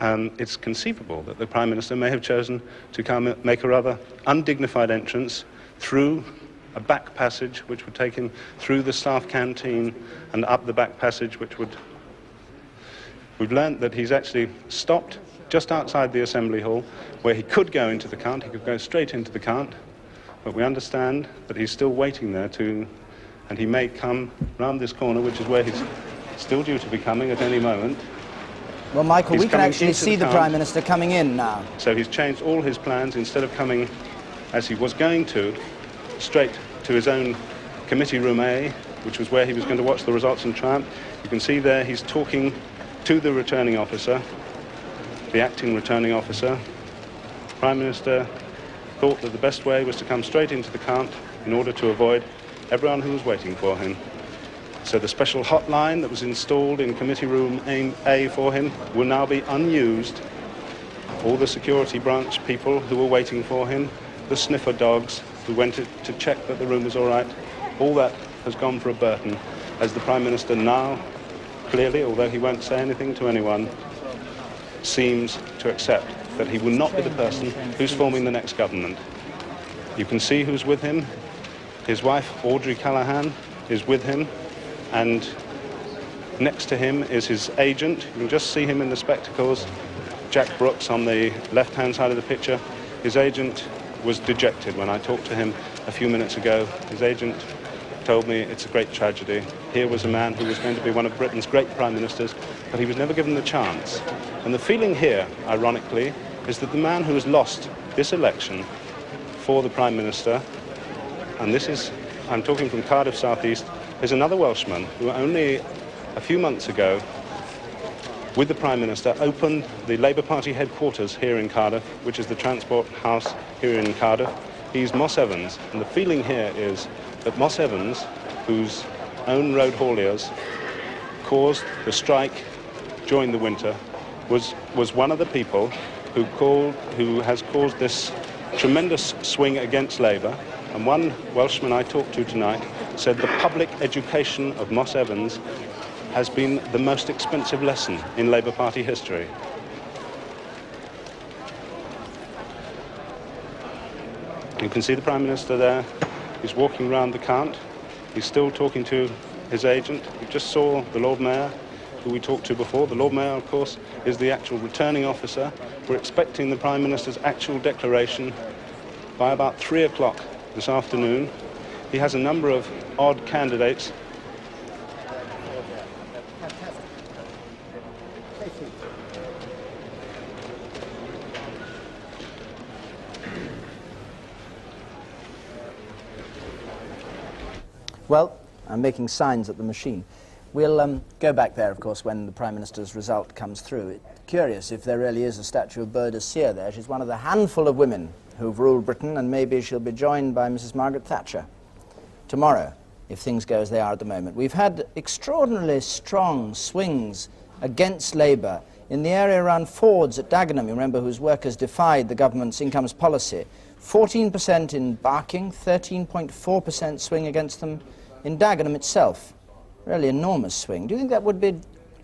T: It's conceivable that the Prime Minister may have chosen to come and make a rather undignified entrance through a back passage which would take him through the staff canteen and up the back passage, which would... We've learnt that he's actually stopped just outside the Assembly Hall where he could go into the count. He could go straight into the count, but we understand that he's still waiting there and he may come round this corner, which is where he's still due to be coming at any moment.
A: Well, Michael,
T: He's
A: we can
T: coming
A: actually
T: into
A: see the
T: count.
A: Prime Minister coming in now.
T: So he's changed all his plans. Instead of coming, as he was going to, straight to his own Committee Room A, which was where he was going to watch the results in triumph. You can see there he's talking to the returning officer, the acting returning officer. Prime Minister thought that the best way was to come straight into the count in order to avoid everyone who was waiting for him. So the special hotline that was installed in Committee Room A for him will now be unused. All the security branch people who were waiting for him, the sniffer dogs who went to check that the room was all right, all that has gone for a Burton, as the Prime Minister now, clearly, although he won't say anything to anyone, seems to accept that he will not be the person who's forming the next government. You can see who's with him. His wife, Audrey Callaghan, is with him, and next to him is his agent. You can just see him in the spectacles, Jack Brooks on the left-hand side of the picture. His agent was dejected when I talked to him a few minutes ago. His agent told me it's a great tragedy. Here was a man who was going to be one of Britain's great prime ministers, but he was never given the chance. And the feeling here, ironically, is that the man who has lost this election for the Prime Minister, and this is, I'm talking from Cardiff South East, is another Welshman who only a few months ago, with the Prime Minister, opened the Labour Party headquarters here in Cardiff, which is the Transport House here in Cardiff. He's Moss Evans, and the feeling here is that Moss Evans, whose own road hauliers caused the strike during the winter, was one of the people who has caused this tremendous swing against Labour. And one Welshman I talked to tonight said the public education of Moss Evans has been the most expensive lesson in Labour Party history. You can see the Prime Minister there. He's walking around the count. He's still talking to his agent. We just saw the Lord Mayor, who we talked to before. The Lord Mayor, of course, is the actual returning officer. We're expecting the Prime Minister's actual declaration by about 3 o'clock this afternoon. He has a number of odd candidates.
A: Well, I'm making signs at the machine. We'll go back there, of course, when the Prime Minister's result comes through. It's curious if there really is a statue of Boadicea there. She's one of the handful of women who've ruled Britain, and maybe she'll be joined by Mrs. Margaret Thatcher tomorrow, if things go as they are at the moment. We've had extraordinarily strong swings against Labour in the area around Fords at Dagenham, you remember, whose workers defied the government's incomes policy. 14% in Barking, 13.4% swing against them in Dagenham itself. Really enormous swing. Do you think that would be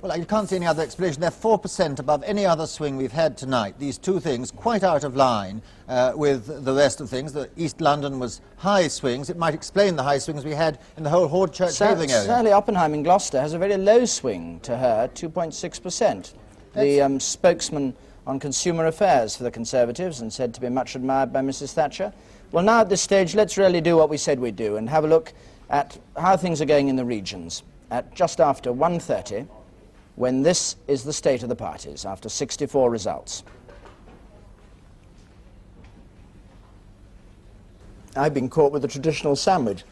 B: Well, you can't see any other explanation. They're 4% above any other swing we've had tonight. These two things quite out of line with the rest of things. The East London was high swings. It might explain the high swings we had in the whole Hornchurch Havering area.
A: Sally Oppenheim in Gloucester has a very low swing to her, 2.6%. The spokesman on Consumer Affairs for the Conservatives, and said to be much admired by Mrs Thatcher. Well, now at this stage, let's really do what we said we'd do and have a look at how things are going in the regions at just after 1:30, when this is the state of the parties, after 64 results. I've been caught with the traditional sandwich.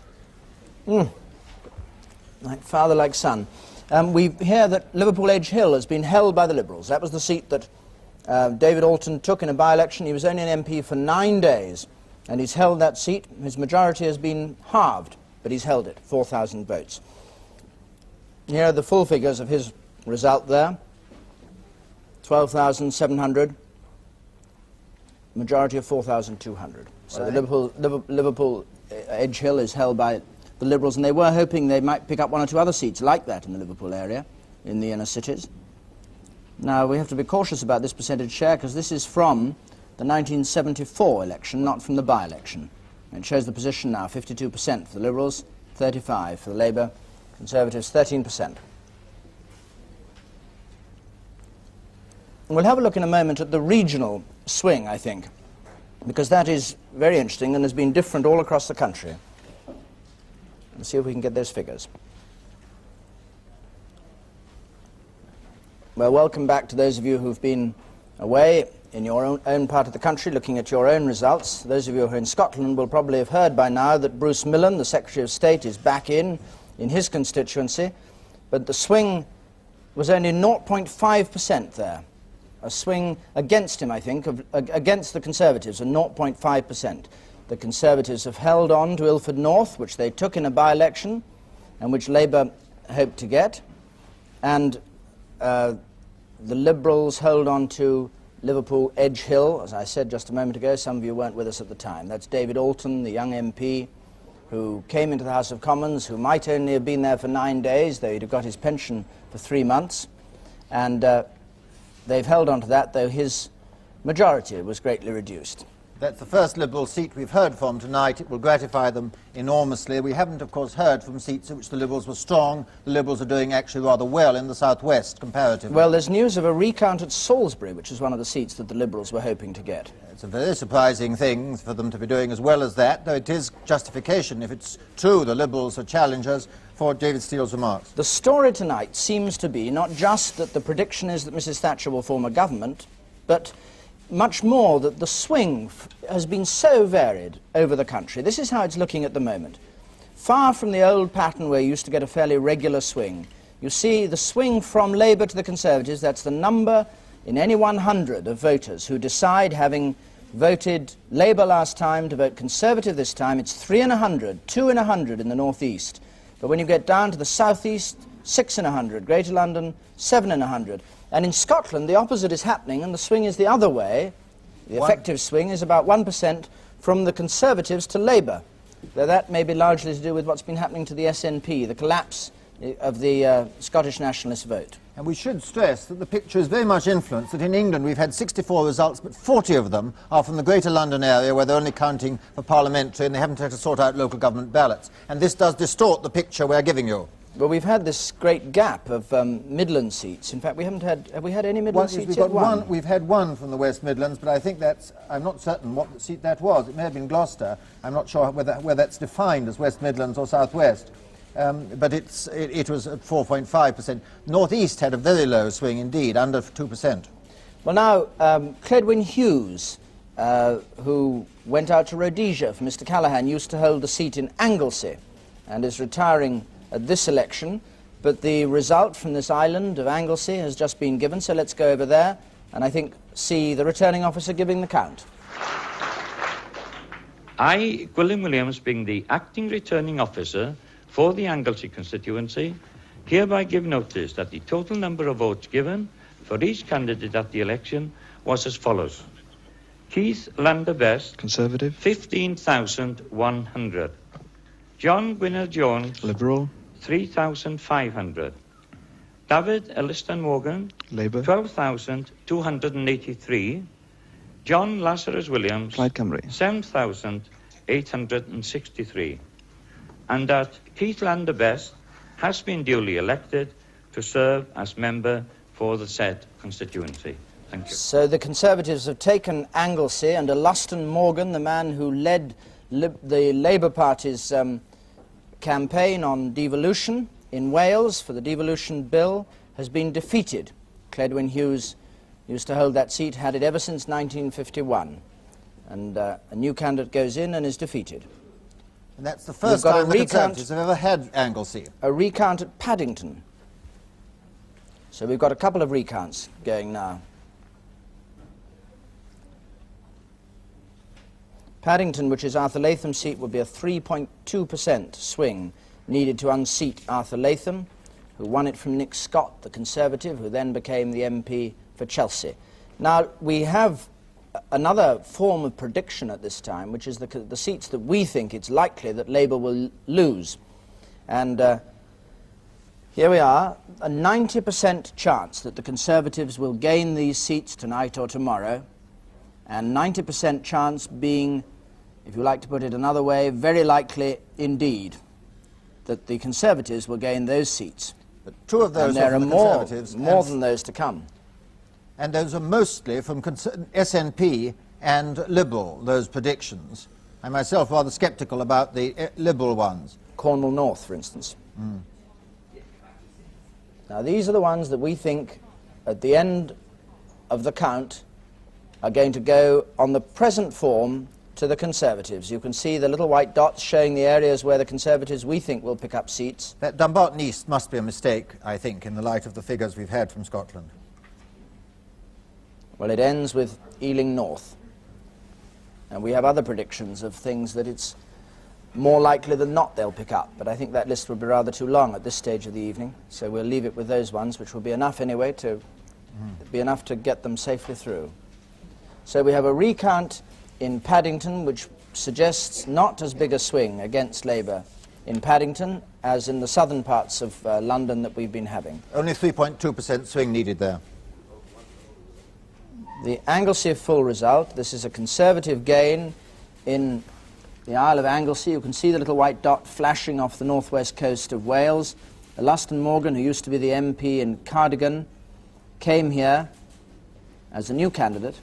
A: Like father, like son. We hear that Liverpool Edge Hill has been held by the Liberals. That was the seat that David Alton took in a by-election. He was only an MP for 9 days, and he's held that seat. His majority has been halved, but he's held it, 4,000 votes. Here are the full figures of his result there. 12,700, majority of 4,200. So
B: Right.
A: the Liverpool Edge Hill is held by the Liberals, and they were hoping they might pick up one or two other seats like that in the Liverpool area, in the inner cities. Now, we have to be cautious about this percentage share, because this is from the 1974 election, not from the by-election. It shows the position now, 52% for the Liberals, 35% for the Labour, Conservatives 13%. We'll have a look in a moment at the regional swing, I think, because that is very interesting and has been different all across the country. Let's see if we can get those figures. Well, welcome back to those of you who've been away in your own part of the country looking at your own results. Those of you who are in Scotland will probably have heard by now that Bruce Millen, the Secretary of State, is back in his constituency, but the swing was only 0.5% there. A swing against him, I think, against the Conservatives, of 0.5%. The Conservatives have held on to Ilford North, which they took in a by-election, and which Labour hoped to get, and the Liberals hold on to Liverpool Edge Hill, as I said just a moment ago. Some of you weren't with us at the time. That's David Alton, the young MP, who came into the House of Commons, who might only have been there for 9 days, though he'd have got his pension for 3 months, and they've held on to that, though his majority was greatly reduced.
B: That's the first Liberal seat we've heard from tonight. It will gratify them enormously. We haven't, of course, heard from seats in which the Liberals were strong. The Liberals are doing actually rather well in the southwest, comparatively.
A: Well, there's news of a recount at Salisbury, which is one of the seats that the Liberals were hoping to get.
B: It's a very surprising thing for them to be doing as well as that, though it is justification, if it's true the Liberals are challengers, for David Steele's remarks.
A: The story tonight seems to be not just that the prediction is that Mrs Thatcher will form a government, but much more that the swing has been so varied over the country. This is how it's looking at the moment. Far from the old pattern where you used to get a fairly regular swing. You see the swing from Labour to the Conservatives, that's the number in any 100 of voters who decide, having voted Labour last time, to vote Conservative this time. It's 3 in 100, 2 in 100 in the northeast. But when you get down to the southeast, 6 in 100, Greater London, 7 in 100. And in Scotland, the opposite is happening, and the swing is the other way. The effective swing is about 1% from the Conservatives to Labour, though that may be largely to do with what's been happening to the SNP, the collapse of the Scottish nationalist vote.
B: And we should stress that the picture is very much influenced, that in England we've had 64 results, but 40 of them are from the Greater London area, where they're only counting for parliamentary and they haven't had to sort out local government ballots. And this does distort the picture we're giving you.
A: Well, we've had this great gap of Midland seats. In fact, have we had any Midland seats
B: we've
A: yet?
B: got we've had one from the West Midlands, but I think I'm not certain what seat that was. It may have been Gloucester. I'm not sure whether that's defined as West Midlands or South West. But it was at 4.5%. North East had a very low swing indeed, under 2%.
A: Well, now, Cledwyn Hughes, who went out to Rhodesia for Mr Callaghan, used to hold a seat in Anglesey and is retiring at this election. But the result from this island of Anglesey has just been given, so let's go over there and I think see the returning officer giving the count.
U: I, Gwilym Williams, being the acting returning officer for the Anglesey constituency, hereby give notice that the total number of votes given for each candidate at the election was as follows. Keith Lander Best,
E: Conservative,
U: 15,100. John Gwynedd Jones,
E: Liberal,
U: 3,500. David Elliston Morgan,
D: Labour.
U: 12,283. John Lazarus Williams,
D: Plaid Cymru.
U: 7,863. And that Keith Lander Best has been duly elected to serve as member for the said constituency. Thank you.
A: So the Conservatives have taken Anglesey, and Luston Morgan, the man who led the Labour Party's campaign on devolution in Wales for the devolution bill, has been defeated. Cledwyn Hughes used to hold that seat, had it ever since 1951. And a new candidate goes in and is defeated.
B: And that's the first time the Conservatives have ever had Anglesey.
A: A recount at Paddington. So we've got a couple of recounts going now. Paddington, which is Arthur Latham's seat, would be a 3.2% swing needed to unseat Arthur Latham, who won it from Nick Scott, the Conservative, who then became the MP for Chelsea. Now, we have another form of prediction at this time, which is the seats that we think it's likely that Labour will lose. And here we are, a 90% chance that the Conservatives will gain these seats tonight or tomorrow, and 90% chance being, if you like to put it another way, very likely indeed that the Conservatives will gain those seats.
B: But two of those
A: and there
B: are
A: are
B: from the
A: more
B: Conservatives.
A: than those to come.
B: And those are mostly from SNP and Liberal, those predictions. I myself rather sceptical about the Liberal ones.
A: Cornwall North, for instance. Now, these are the ones that we think, at the end of the count, are going to go on the present form to the Conservatives. You can see the little white dots showing the areas where the Conservatives, we think, will pick up seats.
B: That Dumbarton East must be a mistake, I think, in the light of the figures we've had from Scotland.
A: Well, it ends with Ealing North. And we have other predictions of things that it's more likely than not they'll pick up. But I think that list would be rather too long at this stage of the evening. So we'll leave it with those ones, which will be enough anyway to be enough to get them safely through. So we have a recount in Paddington, which suggests not as big a swing against Labour in Paddington as in the southern parts of London that we've been having.
B: Only 3.2% swing needed there.
A: The Anglesey full result, this is a Conservative gain in the Isle of Anglesey. You can see the little white dot flashing off the northwest coast of Wales. Luston Morgan, who used to be the MP in Cardigan, came here as a new candidate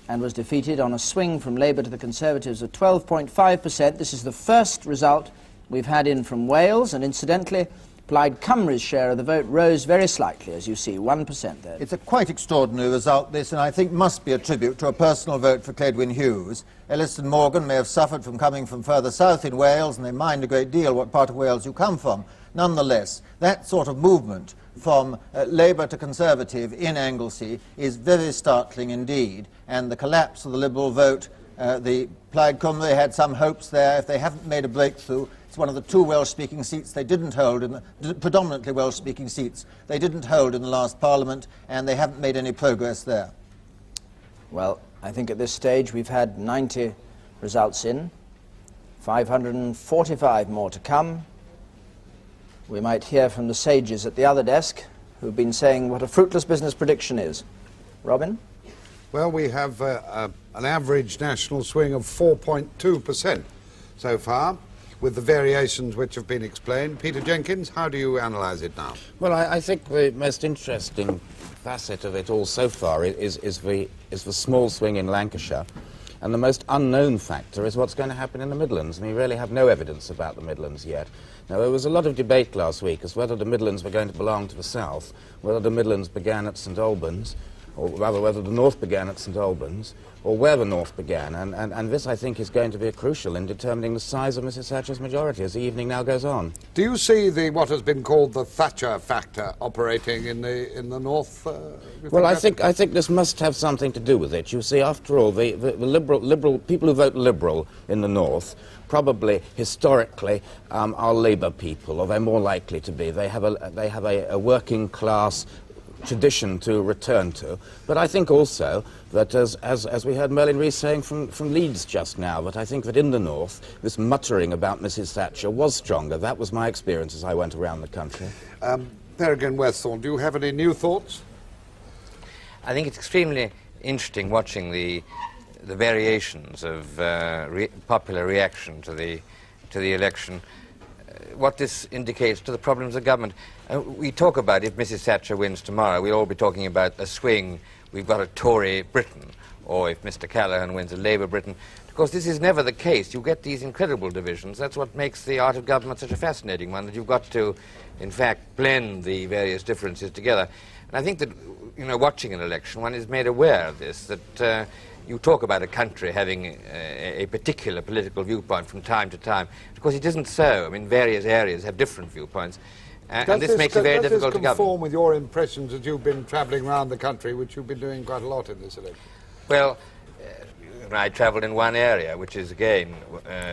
A: and was defeated on a swing from Labour to the Conservatives of 12.5%. This is the first result we've had in from Wales, and incidentally, Plaid Cymru's share of the vote rose very slightly, as you see, 1% there.
B: It's a quite extraordinary result, this, and I think must be a tribute to a personal vote for Cledwyn Hughes. Elliston Morgan may have suffered from coming from further south in Wales, and they mind a great deal what part of Wales you come from. Nonetheless, that sort of movement from Labour to Conservative in Anglesey is very startling indeed, and the collapse of the Liberal vote, the Plaid Cymru had some hopes there. If they haven't made a breakthrough, it's one of the two Welsh-speaking seats they didn't hold, predominantly Welsh-speaking seats they didn't hold in the last Parliament, and they haven't made any progress there.
A: Well, I think at this stage we've had 90 results in, 545 more to come. We might hear from the sages at the other desk who've been saying what a fruitless business prediction is. Robin?
H: Well, we have an average national swing of 4.2% so far, with the variations which have been explained. Peter Jenkins, how do you analyse it now?
M: Well, I think the most interesting facet of it all so far is the small swing in Lancashire. And the most unknown factor is what's going to happen in the Midlands, and we really have no evidence about the Midlands yet. Now, there was a lot of debate last week as whether the Midlands were going to belong to the South, whether the Midlands began at St Albans, or rather whether the North began at St Albans, or where the North began. And this, I think, is going to be crucial in determining the size of Mrs Thatcher's majority as the evening now goes on.
H: Do you see what has been called the Thatcher factor operating in the North?
M: Well, I think this must have something to do with it. You see, after all, the liberal people who vote Liberal in the North probably historically are Labour people, or they're more likely to be. They have a working class tradition to return to. But I think also that, as we heard Merlin Rees saying from Leeds just now, that I think that in the North, this muttering about Mrs Thatcher was stronger. That was my experience as I went around the country.
H: Peregrine Westthorne, do you have any new thoughts?
N: I think it's extremely interesting watching the variations of popular reaction to the election. What this indicates to the problems of government. We talk about if Mrs. Thatcher wins tomorrow, we'll all be talking about a swing. We've got a Tory Britain, or if Mr. Callaghan wins, a Labour Britain. Of course, this is never the case. You get these incredible divisions. That's what makes the art of government such a fascinating one, that you've got to, in fact, blend the various differences together. And I think that, you know, watching an election, one is made aware of this, that you talk about a country having a particular political viewpoint from time to time. Of course, it isn't so. I mean, various areas have different viewpoints. And this makes it very difficult to govern.
H: Does this conform with your impressions as you've been travelling around the country, which you've been doing quite a lot in this election?
N: Well, I travelled in one area, which is, again,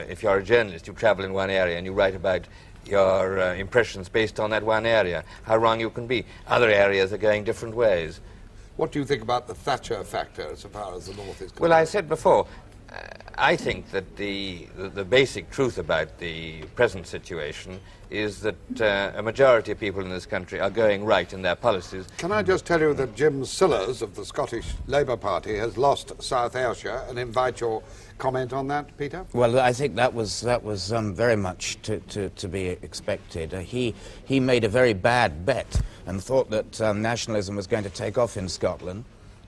N: if you're a journalist, you travel in one area and you write about your impressions based on that one area, how wrong you can be. Other areas are going different ways.
H: What do you think about the Thatcher factor as far as the North is concerned?
N: Well, I said before, I think that the basic truth about the present situation is that a majority of people in this country are going right in their policies.
H: Can I just tell you that Jim Sillars of the Scottish Labour Party has lost South Ayrshire, and invite your comment on that, Peter?
M: Well, I think that was very much to be expected. He made a very bad bet and thought that nationalism was going to take off in Scotland.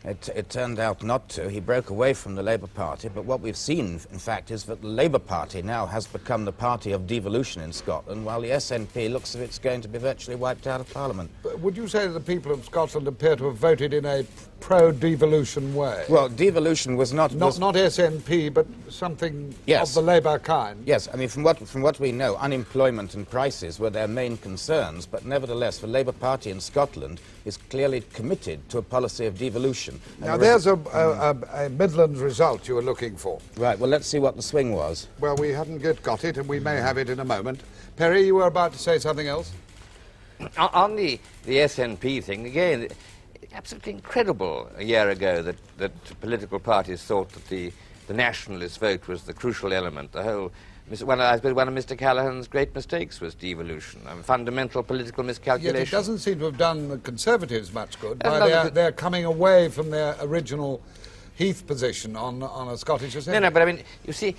M: It turned out not to. He broke away from the Labour Party, but what we've seen, in fact, is that the Labour Party now has become the party of devolution in Scotland, while the SNP looks as if it's going to be virtually wiped out of Parliament.
H: But would you say that the people of Scotland appear to have voted in a pro-devolution way?
M: Well, devolution was not
H: SNP, but something
M: yes.
H: of the Labour kind.
M: Yes, I mean, from what we know, unemployment and prices were their main concerns, but nevertheless, the Labour Party in Scotland is clearly committed to a policy of devolution.
H: Now, there's a Midlands result you were looking for.
M: Right, well, let's see what the swing was.
H: Well, we haven't yet got it, and we may have it in a moment. Perry, you were about to say something else?
N: On the SNP thing, again, absolutely incredible a year ago that political parties thought that the nationalist vote was the crucial element. I suppose one of Mr. Callaghan's great mistakes was devolution, fundamental political miscalculation.
H: Yet it doesn't seem to have done the Conservatives much good by their coming away from their original Heath position on a Scottish Assembly.
N: No, but I mean, you see,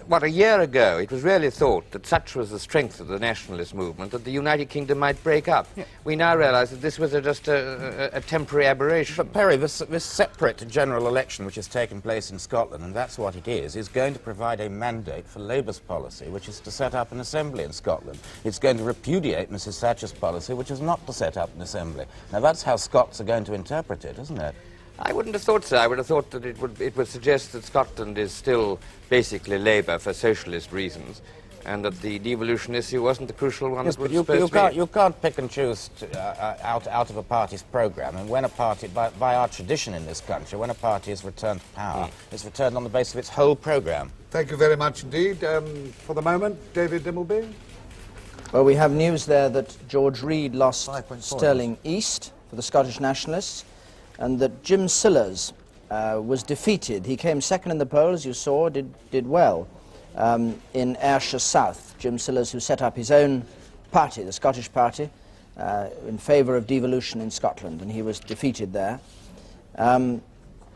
N: a year ago it was really thought that such was the strength of the nationalist movement that the United Kingdom might break up. Yeah. We now realise that this was just a temporary aberration.
M: But Perry, this separate general election which has taken place in Scotland, and that's what it is going to provide a mandate for Labour's policy, which is to set up an assembly in Scotland. It's going to repudiate Mrs. Thatcher's policy, which is not to set up an assembly. Now that's how Scots are going to interpret it, isn't it?
N: I wouldn't have thought so. I would have thought that it would suggest that Scotland is still basically Labour for socialist reasons, and that the devolution issue wasn't the crucial one.
M: Yes,
N: that was
M: but
N: supposed to be.
M: You can't pick and choose out of a party's programme. And when a party, by our tradition in this country, when a party is returned to power, it's returned on the basis of its whole programme.
H: Thank you very much indeed. For the moment, David Dimbleby.
A: Well, we have news there that George Reid lost Stirling East for the Scottish Nationalists, and that Jim Sillars was defeated. He came second in the poll, as you saw, did well in Ayrshire South. Jim Sillars, who set up his own party, the Scottish Party, in favour of devolution in Scotland, and he was defeated there.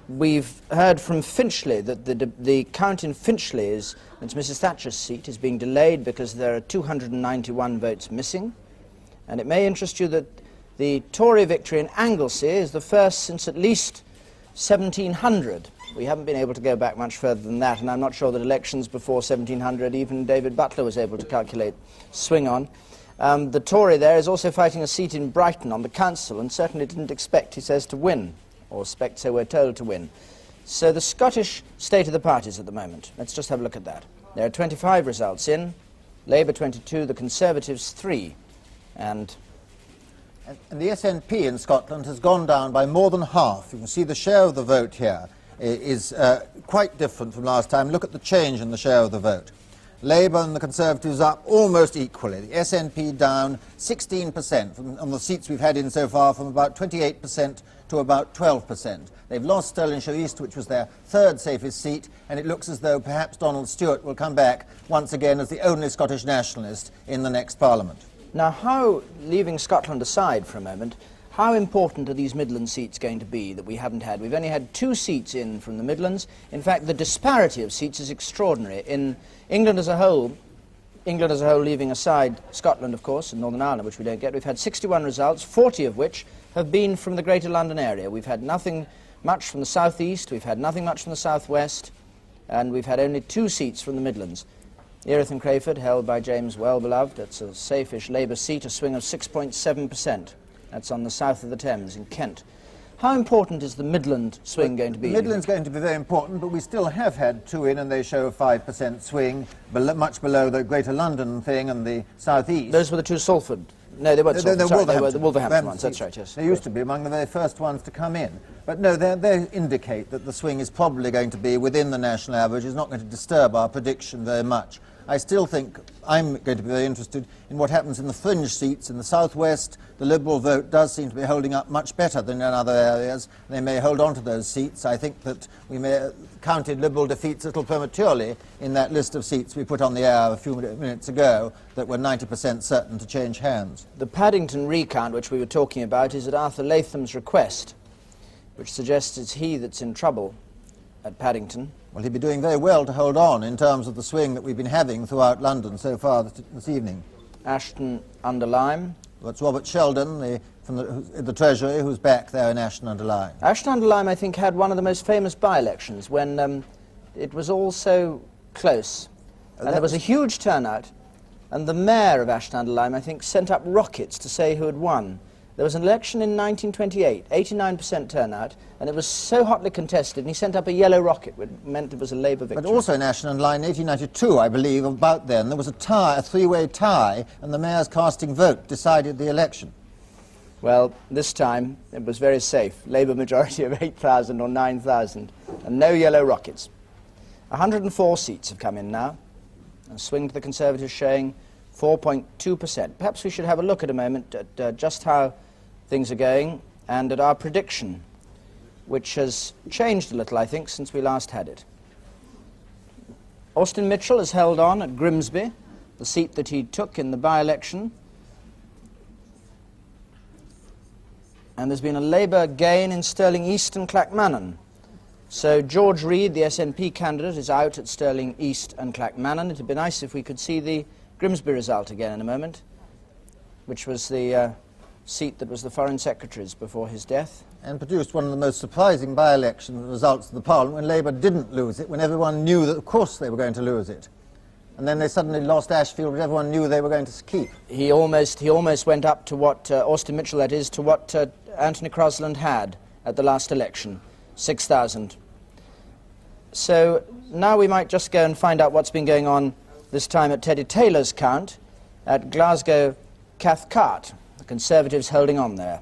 A: We've heard from Finchley that the count in Finchley it's Mrs. Thatcher's seat, is being delayed because there are 291 votes missing. And it may interest you that the Tory victory in Anglesey is the first since at least 1700. We haven't been able to go back much further than that, and I'm not sure that elections before 1700 even David Butler was able to calculate swing on. The Tory there is also fighting a seat in Brighton on the council, and certainly didn't expect, he says, to win, or expect, so we're told, to win. So the Scottish state of the parties at the moment, let's just have a look at that. There are 25 results in, Labour 22, the Conservatives 3, and
B: the SNP in Scotland has gone down by more than half. You can see the share of the vote here is quite different from last time. Look at the change in the share of the vote. Labour and the Conservatives up almost equally. The SNP down 16% on the seats we've had in so far, from about 28% to about 12%. They've lost Stirlingshire East, which was their third safest seat, and it looks as though perhaps Donald Stewart will come back once again as the only Scottish nationalist in the next Parliament.
A: Now, leaving Scotland aside for a moment, how important are these Midland seats going to be that we haven't had? We've only had 2 seats in from the Midlands. In fact, the disparity of seats is extraordinary. In England as a whole, leaving aside Scotland, of course, and Northern Ireland, which we don't get, we've had 61 results, 40 of which have been from the Greater London area. We've had nothing much from the southeast, we've had nothing much from the southwest, and we've had only 2 seats from the Midlands. Erith and Crayford, held by James Well-Beloved. It's a safe-ish Labour seat, a swing of 6.7%. That's on the south of the Thames in Kent. How important is the Midland swing going to be?
B: The Midland's going to be very important, but we still have had 2 in, and they show a 5% swing, much below the Greater London thing and the southeast.
A: Those were the 2 Salford. No, they weren't Salford. Sorry, they were the Wolverhampton ones.
B: seats.
A: That's right, yes.
B: They used to be among the very first ones to come in. But no, they indicate that the swing is probably going to be within the national average. It's not going to disturb our prediction very much. I still think I'm going to be very interested in what happens in the fringe seats in the southwest. The Liberal vote does seem to be holding up much better than in other areas. They may hold on to those seats. I think that we may have counted Liberal defeats a little prematurely in that list of seats we put on the air a few minutes ago that were 90% certain to change hands.
A: The Paddington recount, which we were talking about, is at Arthur Latham's request, which suggests it's he that's in trouble at Paddington.
B: Well, he'd be doing very well to hold on in terms of the swing that we've been having throughout London so far this evening.
A: Ashton under Lyme.
B: That's Robert Sheldon from the Treasury, who's back there in Ashton under Lyme.
A: Ashton under Lyme, I think, had one of the most famous by-elections when it was all so close. And there was a huge turnout, and the mayor of Ashton under Lyme, I think, sent up rockets to say who had won. There was an election in 1928, 89% turnout, and it was so hotly contested, and he sent up a yellow rocket, which meant it was a Labour victory.
B: But also in Ashton under Lyme, 1892, I believe, about then, there was a tie, a 3-way tie, and the mayor's casting vote decided the election.
A: Well, this time it was very safe. Labour majority of 8,000 or 9,000, and no yellow rockets. 104 seats have come in now, and swing to the Conservatives showing 4.2%. Perhaps we should have a look at a moment at just how things are going and at our prediction, which has changed a little, I think, since we last had it. Austin Mitchell has held on at Grimsby, the seat that he took in the by-election. And there's been a Labour gain in Stirling East and Clackmannan. So George Reid, the SNP candidate, is out at Stirling East and Clackmannan. It would be nice if we could see the Grimsby result again in a moment, which was the seat that was the Foreign Secretary's before his death.
B: And produced one of the most surprising by-election results of the Parliament when Labour didn't lose it, when everyone knew that, of course, they were going to lose it. And then they suddenly lost Ashfield, which everyone knew they were going to keep.
A: He almost went up to what, Austin Mitchell, that is, to what Anthony Crosland had at the last election, 6,000. So now we might just go and find out what's been going on this time at Teddy Taylor's count at Glasgow Cathcart. The Conservatives holding on there.